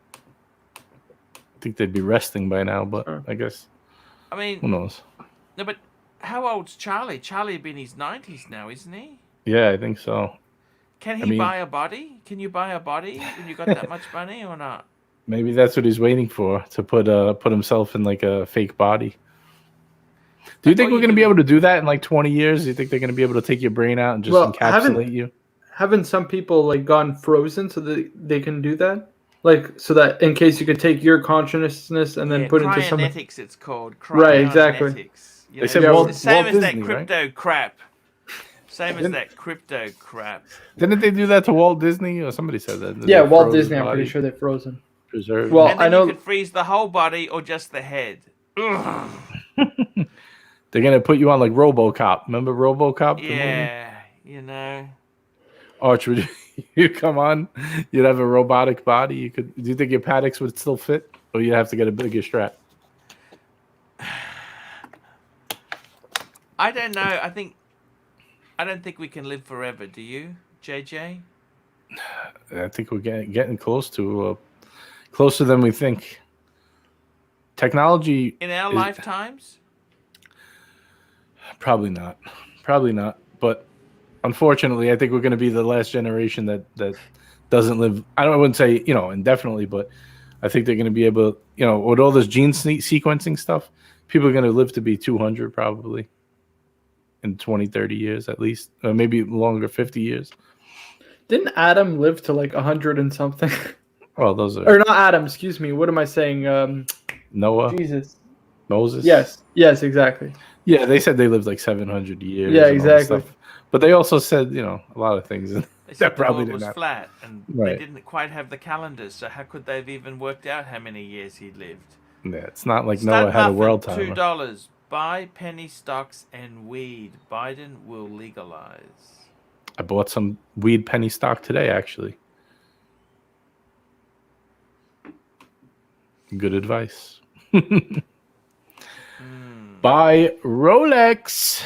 I think they'd be resting by now, but I guess. I mean, who knows? No, but how old's Charlie? Charlie would be in his 90s now, isn't he? Yeah, I think so. Can he buy a body? Can you buy a body when you got that much money or not? Maybe that's what he's waiting for, to put himself in like a fake body. Do you think we're going to be able to do that in like 20 years? Do you think they're going to be able to take your brain out and just encapsulate you? Haven't some people like gone frozen so that they can do that? Like, so that in case you could take your consciousness and then put into some... Cryonetics, it's called. Right, exactly. They said Walt same as Disney, that crypto right? crap. Same as that crypto crap. Didn't they do that to Walt Disney? Or somebody said that. Yeah, Walt Disney, I'm pretty sure they're frozen. Preserved. Well, and then I know you could freeze the whole body or just the head. They're going to put you on like RoboCop. Remember RoboCop? Yeah, you know. Arch, would you come on? You'd have a robotic body. Do you think your paddocks would still fit? Or you'd have to get a bigger strap? I don't know. I don't think we can live forever. Do you, JJ? I think we're getting closer than we think. Technology in our lifetimes? Probably not. But unfortunately, I think we're going to be the last generation that doesn't live. I wouldn't say indefinitely, but I think they're going to be able. With all this gene sequencing stuff, people are going to live to be 200 probably in 20, 30 years at least, or maybe longer, 50 years. Didn't Adam live to like 100 and something? Well, those are... Or not Adam, excuse me. What am I saying? Noah? Jesus. Moses? Yes, exactly. Yeah, they said they lived like 700 years. Yeah, exactly. But they also said, a lot of things. They said the world was flat, and they didn't quite have the calendars, so how could they have even worked out how many years he'd lived? Yeah, it's not like Noah had a world timer. $2. Buy penny stocks and weed. Biden will legalize. I bought some weed penny stock today, actually. Good advice. Buy Rolex.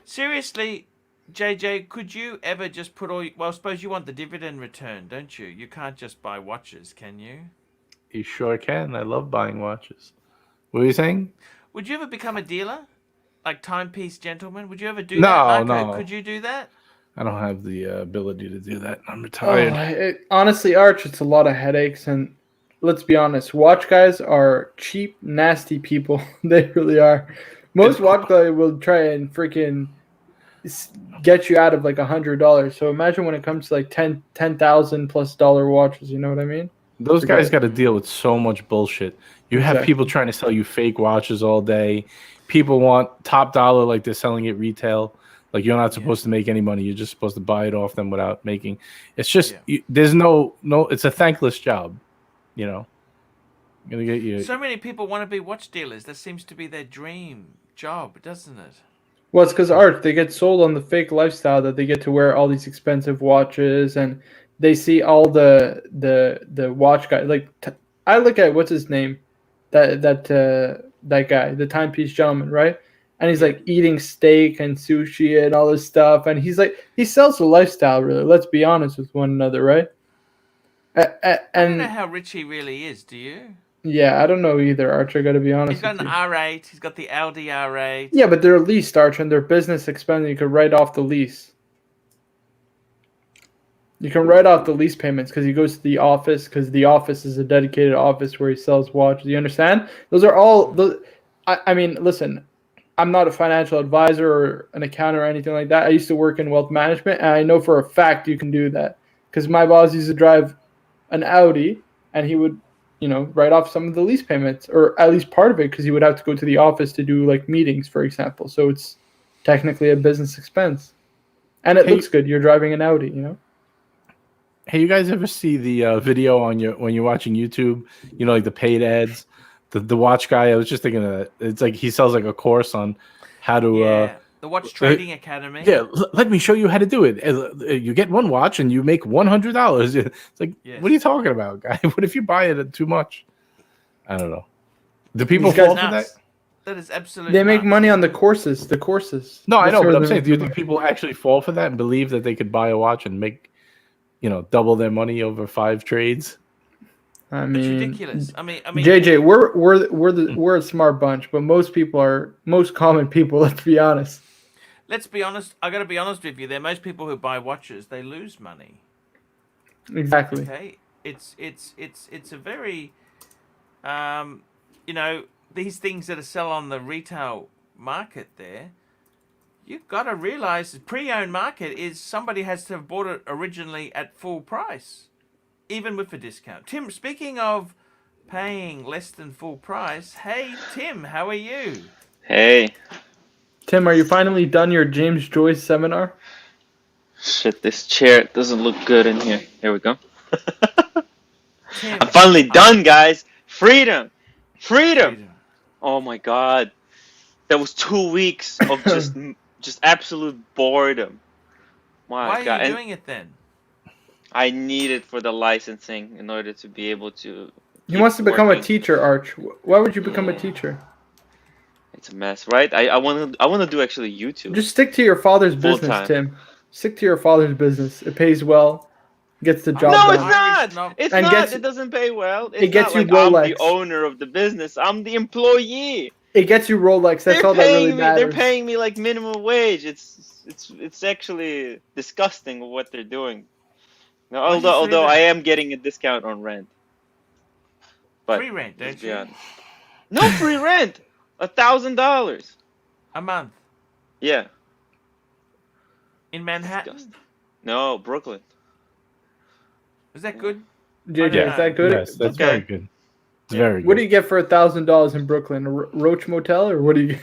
Seriously, JJ, could you ever just put all... Well, I suppose you want the dividend return, don't you? You can't just buy watches, can you? You sure can. I love buying watches. What are you saying? Would you ever become a dealer? Like Timepiece Gentleman? Would you ever do that, Marco? No. Could you do that? I don't have the ability to do that. I'm retired. Honestly, Arch, it's a lot of headaches. And let's be honest, watch guys are cheap, nasty people. They really are. Most watch guys will try and freaking get you out of like $100. So imagine when it comes to like $10,000+ watches. You know what I mean? Those guys got to deal with so much bullshit. You have people trying to sell you fake watches all day. People want top dollar, like they're selling it retail. Like you're not supposed to make any money. You're just supposed to buy it off them without making. It's just there's no. It's a thankless job. I'm gonna get you. So many people want to be watch dealers. That seems to be their dream job, doesn't it? Well, it's because Art, they get sold on the fake lifestyle that they get to wear all these expensive watches, and they see all the watch guys. Like I look at what's his name, that guy, the Timepiece Gentleman, right? And he's like eating steak and sushi and all this stuff, and he's like he sells the lifestyle. Really, let's be honest with one another, right? I don't know how rich he really is. Do you? Yeah, I don't know either, Archer. Got to be honest. He's got an R8. He's got the Audi R8. Yeah, but they're leased, Archer, and they're business expense. You could write off the lease. You can write off the lease payments because he goes to the office because the office is a dedicated office where he sells watches. You understand? Those are all. I mean, listen, I'm not a financial advisor or an accountant or anything like that. I used to work in wealth management, and I know for a fact you can do that because my boss used to drive an Audi, and he would, write off some of the lease payments, or at least part of it, because he would have to go to the office to do like meetings, for example. So it's technically a business expense, and it looks good. You're driving an Audi, Hey, you guys ever see the video on when you're watching YouTube? Like the paid ads, the watch guy. I was just thinking that it's like he sells like a course on how to The Watch Trading Academy. Yeah, let me show you how to do it. You get one watch and you make $100. It's like, what are you talking about, guy? What if you buy it at too much? I don't know. Do people fall for that? That is absolutely. They make money on the courses. The courses. No, I know, but I'm saying, do you think people actually fall for that and believe that they could buy a watch and make, double their money over 5 trades? I mean, it's ridiculous. I mean, JJ, we're a smart bunch, but most common people. Let's be honest. Let's be honest. I got to be honest with you. There, most people who buy watches, they lose money. Exactly. Okay, it's a very, these things that are sell on the retail market there. You've got to realize the pre-owned market is somebody has to have bought it originally at full price, even with a discount. Tim, speaking of paying less than full price, hey Tim, how are you? Hey. Tim, are you finally done your James Joyce seminar? Shit, this chair doesn't look good in here. Here we go. Tim, I'm finally done, guys. Freedom. Oh my god. That was 2 weeks of just absolute boredom. Why are you doing it then? I need it for the licensing in order to be able to. He wants to become a teacher, Arch. Why would you become a teacher? It's a mess, right? I want to do actually YouTube. Just stick to your father's business, Tim. Stick to your father's business. It pays well. Gets the job done. No, it's not. It's not. It doesn't pay well. It gets you like Rolex. I'm the owner of the business. I'm the employee. It gets you Rolex. That's all that really matters. They're paying me like minimum wage. It's actually disgusting what they're doing. Now, although I am getting a discount on rent. But free rent, don't you? No free rent. $1,000 a month. Yeah. In Manhattan? No, Brooklyn. Is that good? JJ, is that good? Yes, that's very good. It's very good. What do you get for $1,000 in Brooklyn? A Roach Motel, or what do you get?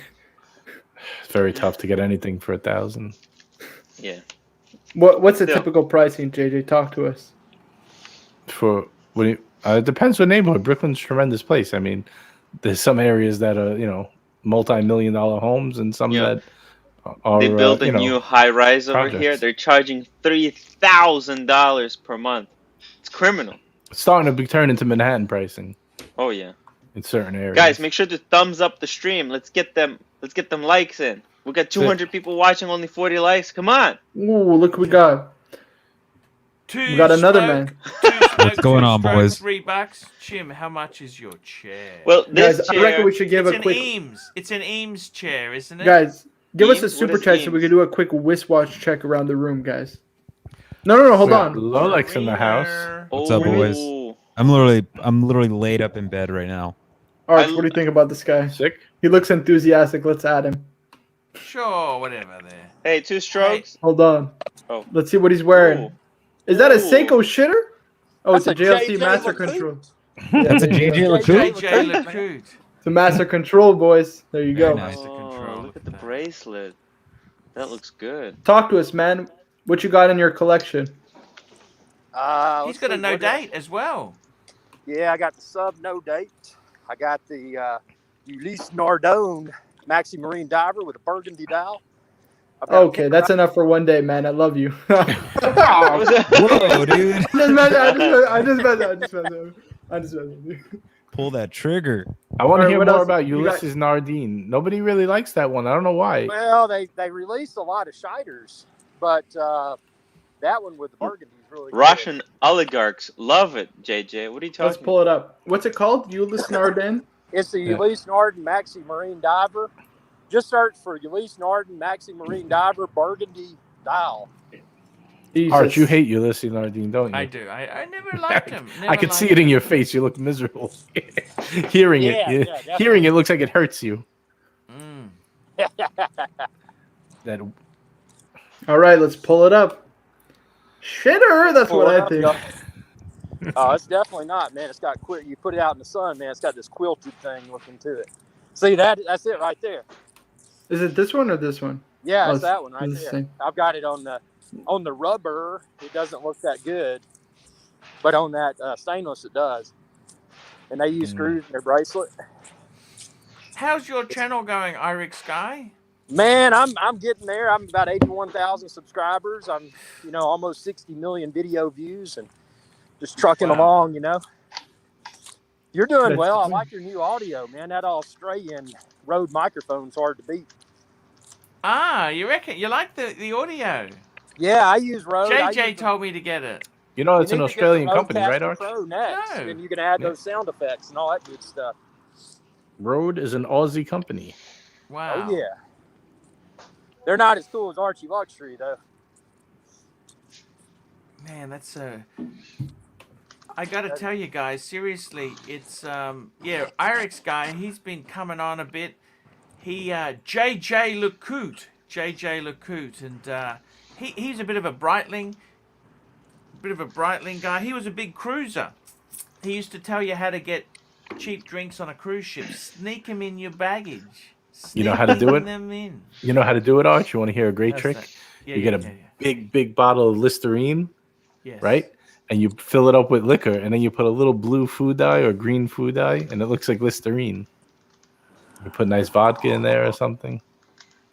It's very tough to get anything for $1,000. Yeah. What's the typical pricing, JJ? Talk to us. It depends what neighborhood. Brooklyn's a tremendous place. I mean, there's some areas that are, multi-million-dollar homes, and some that are. They built a new high-rise over here. They're charging $3,000 per month. It's criminal. It's starting to be turned into Manhattan pricing. Oh yeah. In certain areas. Guys, make sure to thumbs up the stream. Let's get them likes in. We got 200 people watching, only 40 likes. Come on. Ooh, look what we got. We got another man. What's going on, boys? $3. Jim, how much is your chair? Well, this chair, I reckon we should give a quick. It's an Eames chair, isn't it? Guys, give us a super chat so we can do a quick wristwatch check around the room, guys. No, hold on. Rolex in the house. What's up, boys? I'm literally laid up in bed right now. Arch, what do you think about this guy? Sick? He looks enthusiastic. Let's add him. Sure, whatever there. Hey, 2 strokes. Hold on. Oh. Let's see what he's wearing. Ooh. Is that a Seiko shitter? Oh, That's it's a JLC Master Control. That's a Jaeger-LeCoultre? Jaeger-LeCoultre. It's a Master Control, boys. There you go. Nice to Oh, control look at the bracelet. That looks good. Talk to us, man. What you got in your collection? He's got a no date as well. Yeah, I got the sub no date. I got the Ulysse Nardone Maxi Marine Diver with a burgundy dial. Okay, that's enough for one day, man. I love you. Whoa, dude. I just messed up. Pull that trigger. I want to hear what more else? about You Ulysses Nardine. Nobody really likes that one. I don't know why. Well, they released a lot of shiders, but that one with the burgundy is really Russian good. oligarchs love it, JJ. What are you talking Let's pull it up. What's it called? Ulysses Nardine? It's the Ulysse Nardone Maxi Marine Diver. Just search for Ulysse Nardone Maxi Marine Diver burgundy dial. Arch, you hate Ulysses Nardine, don't you? I do. I never liked him. I could see it in your face. You look miserable. Hearing it looks like it hurts you. That. All right, let's pull it up. Shitter, that's what I think. Oh, it's definitely not, man. It's got you put it out in the sun, man. It's got this quilted thing looking to it. See that's it right there. Is it this one or this one? Yeah, it's that one right there. I've got it on the rubber. It doesn't look that good, but on that stainless it does. And they use screws in their bracelet. How's your channel going, Irix Guy? Man, I'm getting there. I'm about 81,000 subscribers. I'm, almost 60 million video views, and just trucking along. You're doing well. I like your new audio, man. That Australian Rode microphone's hard to beat. Ah, you reckon you like the audio? Yeah, I use Rode. JJ told me to get it. It's an Australian company, right, Arch? Pro next, and you can add those sound effects and all that good stuff. Rode is an Aussie company. Wow. Oh yeah. They're not as cool as ArchieLuxury though. Man, that's I gotta tell you guys, seriously, it's Irix guy, he's been coming on a bit. He Jaeger-LeCoultre, and he's a bit of a Breitling guy. He was a big cruiser. He used to tell you how to get cheap drinks on a cruise ship. Sneak them in your baggage. You know how to do it? Them in. You know how to do it, Arch? You want to hear a great trick? Yeah, you get a big bottle of Listerine, right? And you fill it up with liquor, and then you put a little blue food dye or green food dye, and it looks like Listerine. You put nice vodka in there or something.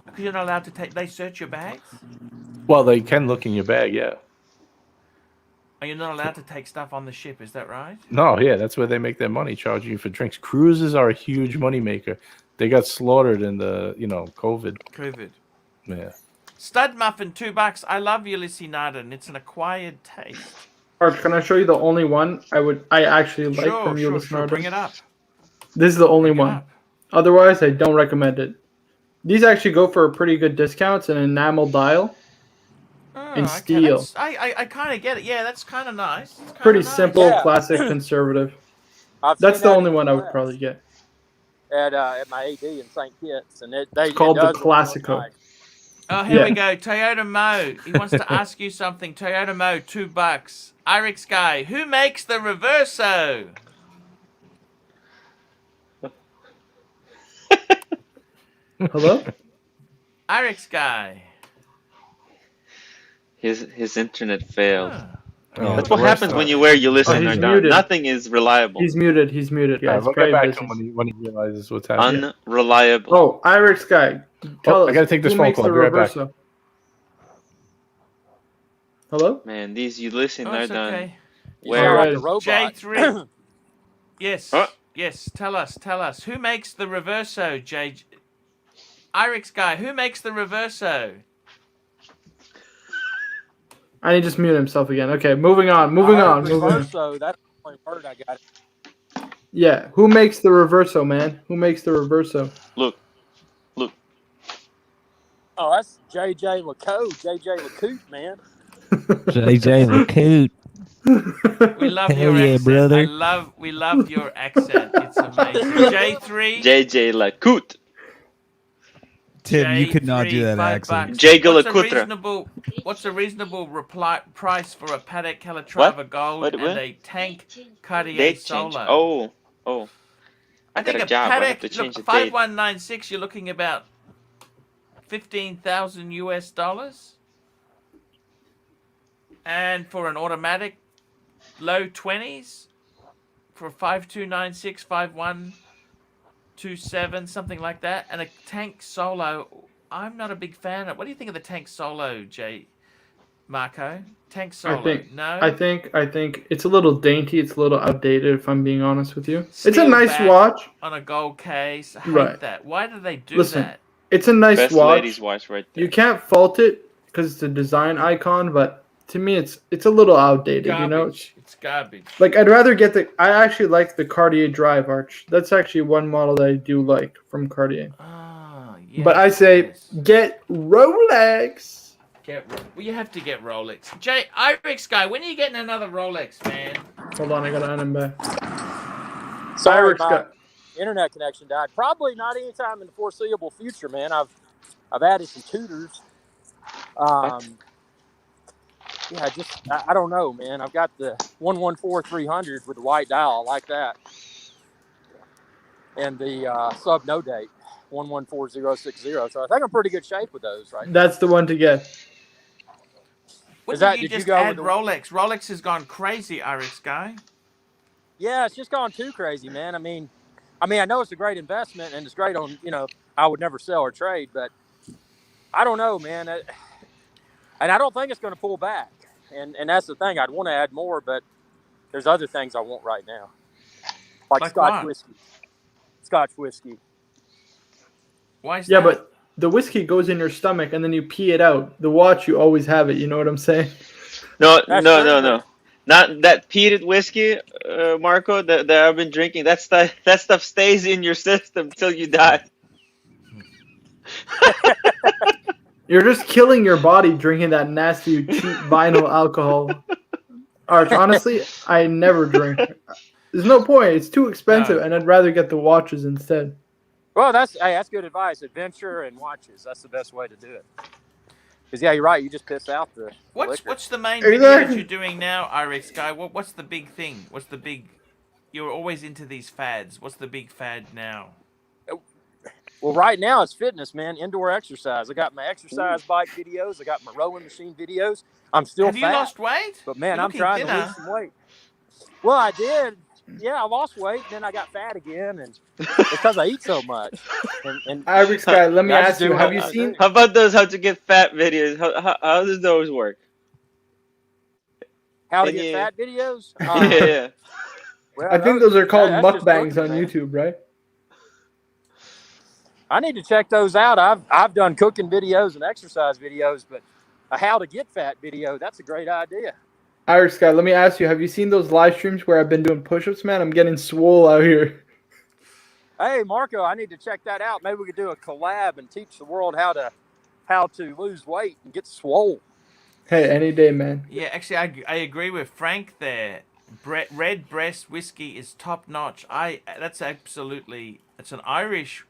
Because you're not allowed to take... They search your bags? Well, they can look in your bag, yeah. Are you not allowed to take stuff on the ship? Is that right? No, yeah, that's where they make their money, charging you for drinks. Cruises are a huge money maker. They got slaughtered in the, COVID. Yeah. Stud muffin, $2. I love Ulysses Narden. It's an acquired taste. Arch, can I show you the only one I actually like from Ulysses Narden? Bring it up. This is the only one. Otherwise, I don't recommend it. These actually go for a pretty good discount. It's an enamel dial in steel. I kind of get it. Yeah, that's kind of nice. Pretty simple, classic, conservative. That's the only one I would probably get. At my AD in St. Kitts, and it's called the Classico. Nice. Oh, here we go. Toyota Mo. He wants to ask you something. Toyota Mo, $2. Irix guy, who makes the Reverso? Hello? Irix guy. His internet failed. Oh, that's what happens when you wear Ulysses Narden. Nothing is reliable. He's muted, guys. We'll get back to him when he realizes what's happening. Unreliable. Oh, Irix guy. Tell us, I gotta take this phone call. I'll be right back. Hello? Man, these Ulysses Narden. Okay. Where J3. Yes. Huh? Yes. Tell us. Who makes the Reverso, Irix guy, who makes the Reverso? I need to just mute himself again. Okay, moving on. Reverso, that's the only word I got. Yeah, who makes the Reverso, man? Who makes the Reverso? Look. Oh, that's Jaeger-LeCoultre, man. Jaeger-LeCoultre. We love your accent, brother. We love your accent. It's amazing. J3. Jaeger-LeCoultre. Tim, you could not do that accent. Jaeger-LeCoultre. What's a reasonable price for a Patek Calatrava Gold and a Tank Cartier Solo? Oh. I think a Patek, look, 5196, you're looking about $15,000 US. And for an automatic, low 20s. For a 5296, 5127, something like that. And a Tank Solo, I'm not a big fan of. What do you think of the Tank Solo, Marco? Tank Solo, I think it's a little dainty. It's a little outdated, if I'm being honest with you. It's a nice watch. On a gold case. I hate that. Why do they do that? It's a nice Best watch. Ladies watch right there. You can't fault it because it's a design icon, but to me, it's a little outdated. Garbage. It's garbage. Like, I'd rather get I actually like the Cartier Drive Arch. That's actually one model that I do like from Cartier. Yes, but I say get Rolex. Well, you have to get Rolex. Irix guy, when are you getting another Rolex, man? Hold on, I gotta add him back. Sorry, my internet connection died. Probably not anytime in the foreseeable future, man. I've added some tutors. Yeah, I don't know, man. I've got the 114-300 with the white dial. I like that. And the sub no date, 114060. So I think I'm in pretty good shape with those, right? That's the one to get. Did you just add Rolex? Rolex has gone crazy, Irix guy. Yeah, it's just gone too crazy, man. I mean, I know it's a great investment and it's great on, I would never sell or trade, but I don't know, man. And I don't think it's going to pull back. And that's the thing. I'd want to add more, but there's other things I want right now, like Scotch what? whiskey. Scotch whiskey. Why is Yeah, that? but the whiskey goes in your stomach and then you pee it out. The watch, you always have it. You know what I'm saying? No, That's no, true, no, but no. Not that peated whiskey, Marco, that I've been drinking. That stuff stays in your system till you die. You're just killing your body drinking that nasty, cheap vinyl alcohol. Arch, honestly, I never drink. There's no point. It's too expensive, No. and I'd rather get the watches instead. well, that's good advice. Adventure and watches. That's the best way to do it. Because yeah, you're right. You just piss out the liquor. What's the main Exactly. videos you're doing now, Irex guy? What's the big thing? What's the big? You're always into these fads. What's the big fad now? Well, right now it's fitness, man. Indoor exercise. I got my exercise bike videos. I got my rowing machine videos. I'm still Have fat, you lost weight? but man, You're I'm looking trying to thinner. lose some weight. Well, I did. Yeah, I lost weight, and then I got fat again, and because I eat so much. And Irex guy, let me I just ask you: do have what you I seen? do. How about those how to get fat videos? How does those work? How to Can get you- fat videos? Yeah. Well, I think those are called that's just mukbangs cooking, on man. YouTube, right? I need to check those out. I've done cooking videos and exercise videos, but a how to get fat video, that's a great idea. Irex guy, let me ask you: have you seen those live streams where I've been doing push-ups, man? I'm getting swole out here. Hey, Marco, I need to check that out. Maybe we could do a collab and teach the world how to lose weight and get swole. Hey, any day, man. Yeah, actually, I agree with Frank there. Red breast whiskey is top notch. That's absolutely. It's an Irish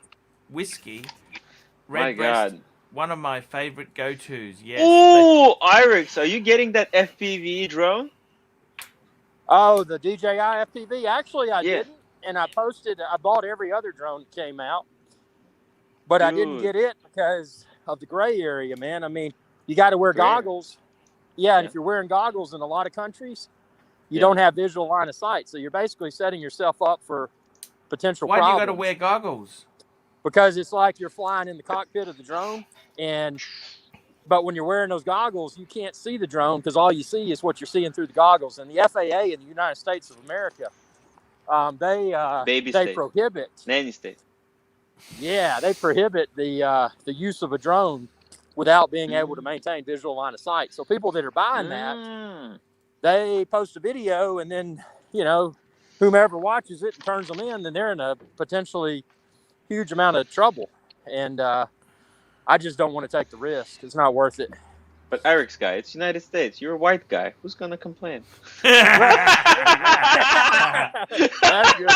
whiskey. Red My breast, God. one of my favorite go-tos. Yes. Ooh, Irex, are you getting that FPV drone? Oh, the DJI FPV. Actually, I Yeah. didn't, and I bought every other drone that came out, but I didn't Dude. get it because of the gray area, man. I mean, you got to wear Gray area. goggles. Yeah, and Yeah. if you're wearing goggles in a lot of countries, you Yeah. don't have visual line of sight, so you're basically setting yourself up for potential Why do you problems. got to wear goggles? Because it's like you're flying in the cockpit of the drone, but when you're wearing those goggles, you can't see the drone because all you see is what you're seeing through the goggles. And the FAA in the United States of America, Baby they state. prohibit. Nanny state. Yeah, they prohibit the use of a drone without being able to maintain visual line of sight. So people that are buying that, they post a video, and then whomever watches it and turns them in, then they're in a potentially huge amount of trouble. And I just don't want to take the risk. It's not worth it. But Eric's guy, it's United States. You're a white guy. Who's gonna complain? That's good.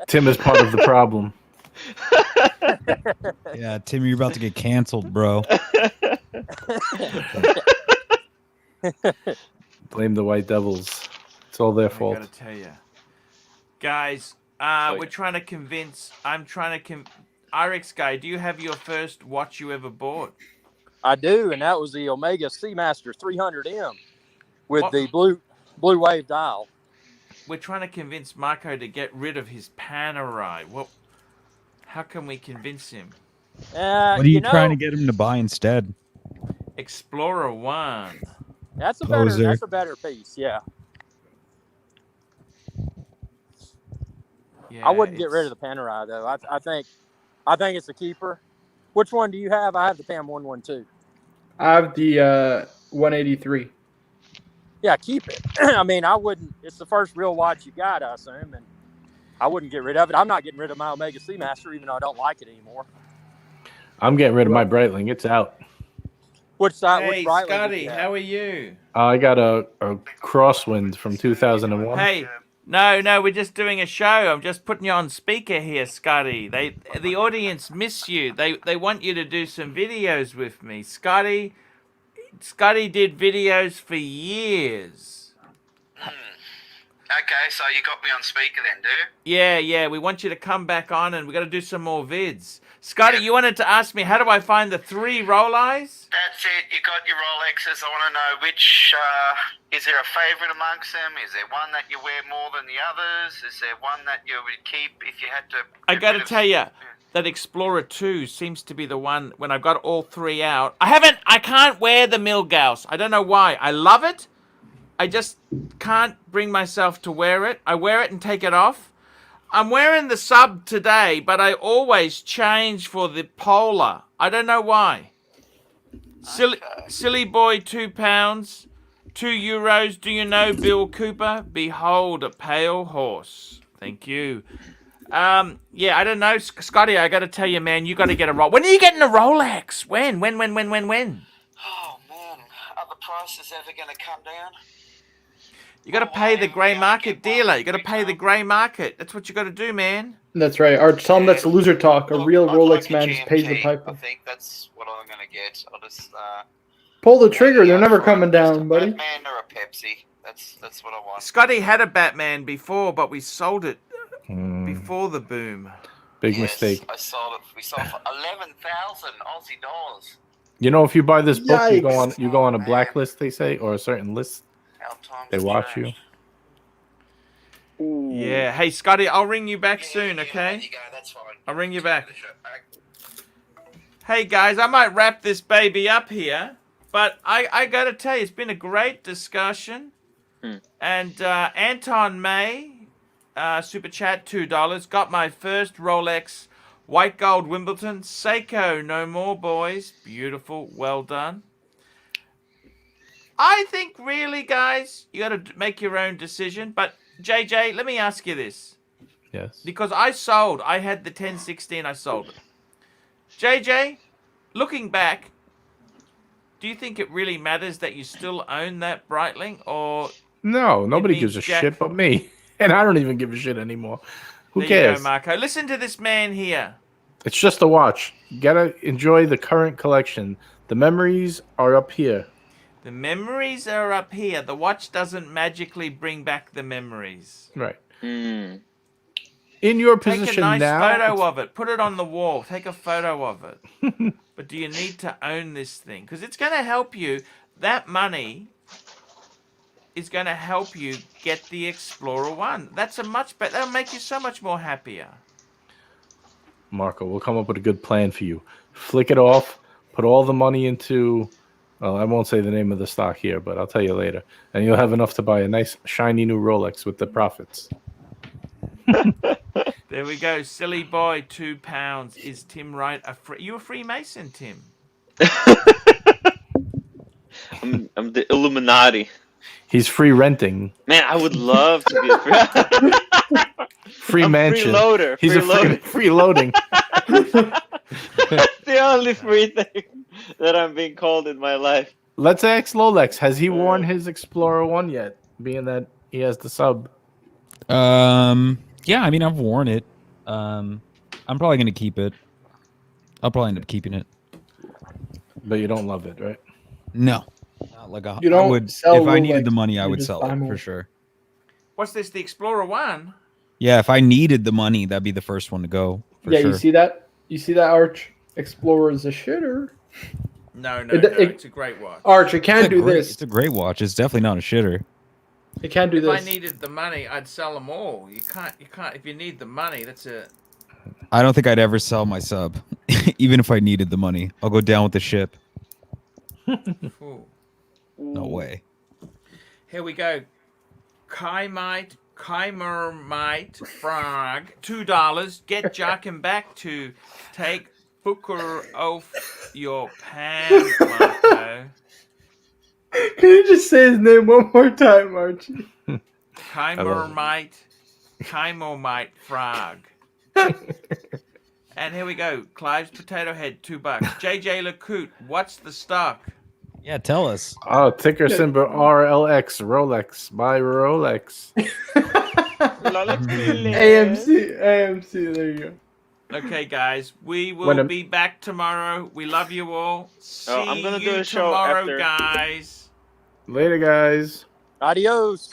Tim is part of the problem. Yeah, Tim, you're about to get canceled, bro. Blame the White Devils. It's all their I fault. gotta tell you, guys. We're trying to convince. Irex guy, do you have your first watch you ever bought? I do, and that was the Omega Seamaster 300M with What? the blue wave dial. We're trying to convince Marco to get rid of his Panerai. How can we convince him? What are you trying to get him to buy instead? Explorer 1. That's a better piece. Yeah. Yeah, I wouldn't get rid of the Panerai though. I think it's a keeper. Which one do you have? I have the PAM 112. I have the 183. Yeah, keep it. I mean, I wouldn't. It's the first real watch you got, I assume, and I wouldn't get rid of it. I'm not getting rid of my Omega Seamaster, even though I don't like it anymore. I'm getting rid of my Breitling. It's out. Which side? Hey, which Breitling Scotty, did you have? how are you? I got a Crosswind from 2001. Hey, no, we're just doing a show. I'm just putting you on speaker here, Scotty. The audience miss you. They want you to do some videos with me. Scotty did videos for years. Okay, so you got me on speaker then, do you? Yeah, we want you to come back on and we got to do some more vids. Scotty, you wanted to ask me, how do I find the 3 Rolex? That's it, you got your Rolexes. I want to know which, is there a favourite amongst them? Is there one that you wear more than the others? Is there one that you would keep if you had to... I got to tell you, that Explorer 2 seems to be the one when I've got all three out. I can't wear the Milgauss. I don't know why. I love it. I just can't bring myself to wear it. I wear it and take it off. I'm wearing the sub today, but I always change for the Polar. I don't know why. Silly boy, £2, €2. Do you know Bill Cooper? Behold a pale horse. Thank you. Yeah, I don't know, Scotty. I got to tell you, man, you got to get a Rolex. When are you getting a Rolex? When? Oh man, are the prices ever going to come down? You got to pay the grey market dealer. You got to pay the grey market. That's what you got to do, man. That's right. Arch, tell him that's loser talk. A real Rolex man just pays the piper. I think that's what I'm going to get. I'll just pull the trigger. They're never coming down, buddy. Batman or a Pepsi. That's what I want. Scotty had a Batman before, but we sold it before the boom. Big mistake. I sold it. We sold it for 11,000 Aussie dollars. You know, if you buy this book, you go on a blacklist, they say, or a certain list. They watch you. Ooh. Yeah. Hey, Scotty, I'll ring you back soon, okay? You go. That's fine. I'll ring you back. Hey, guys, I might wrap this baby up here, but I got to tell you, it's been a great discussion. And Anton May, Super Chat, $2. Got my first Rolex white gold Wimbledon. Seiko, no more, boys. Beautiful. Well done. I think, really, guys, you got to make your own decision. But, JJ, let me ask you this. Yes. Because I had the 1016, I sold it. JJ, looking back, do you think it really matters that you still own that Breitling? Or no, nobody gives a shit but me. And I don't even give a shit anymore. Who cares? There you go, Marco. Listen to this man here. It's just a watch. You gotta enjoy the current collection. The memories are up here. The memories are up here. The watch doesn't magically bring back the memories. Right. In your position Take a nice now, photo of it. Put it on the wall. Take a photo of it. But do you need to own this thing? Because it's going to help you. That money is going to help you get the Explorer 1. That's a much better. That'll make you so much more happier. Marco, we'll come up with a good plan for you. Flick it off. Put all the money into... Well, I won't say the name of the stock here, but I'll tell you later. And you'll have enough to buy a nice, shiny new Rolex with the profits. There we go. Silly boy, £2. Is Tim right? You a Freemason, Tim? I'm the Illuminati. He's free renting. Man, I would love to be a free mansion. Freeloader. He's a freeloading. That's the only free thing that I'm being called in my life. Let's ask Rolex. Has he worn his Explorer 1 yet? Being that he has the sub. Yeah, I mean, I've worn it. I'm probably going to keep it. I'll probably end up keeping it. But you don't love it, right? No. Not like you don't I would, sell if I Rolex, needed the money, I would just sell buy it more. for sure. What's this, the Explorer 1? Yeah, if I needed the money, that'd be the first one to go. Yeah, sure. you see that? You see that, Arch? Explorer is a shitter. No, it's a great watch. Arch, it can't do this. It's a great watch. It's definitely not a shitter. It can't do this. If I needed the money, I'd sell them all. You can't. If you need the money, that's it. I don't think I'd ever sell my sub, even if I needed the money. I'll go down with the ship. No way. Here we go. Kymite Frog, $2. Get Jarkin back to take Booker off your pan, Marco. Can you just say his name one more time, Archie? Kymite Frog. And here we go. Clive's Potato Head, $2. Jaeger-LeCoultre, what's the stock? Yeah, tell us. Oh, ticker symbol RLX, Rolex. Buy Rolex. AMC, there you go. Okay, guys, we will be back tomorrow. We love you all. See I'm gonna you do a show tomorrow, after. guys. Later, guys. Adios.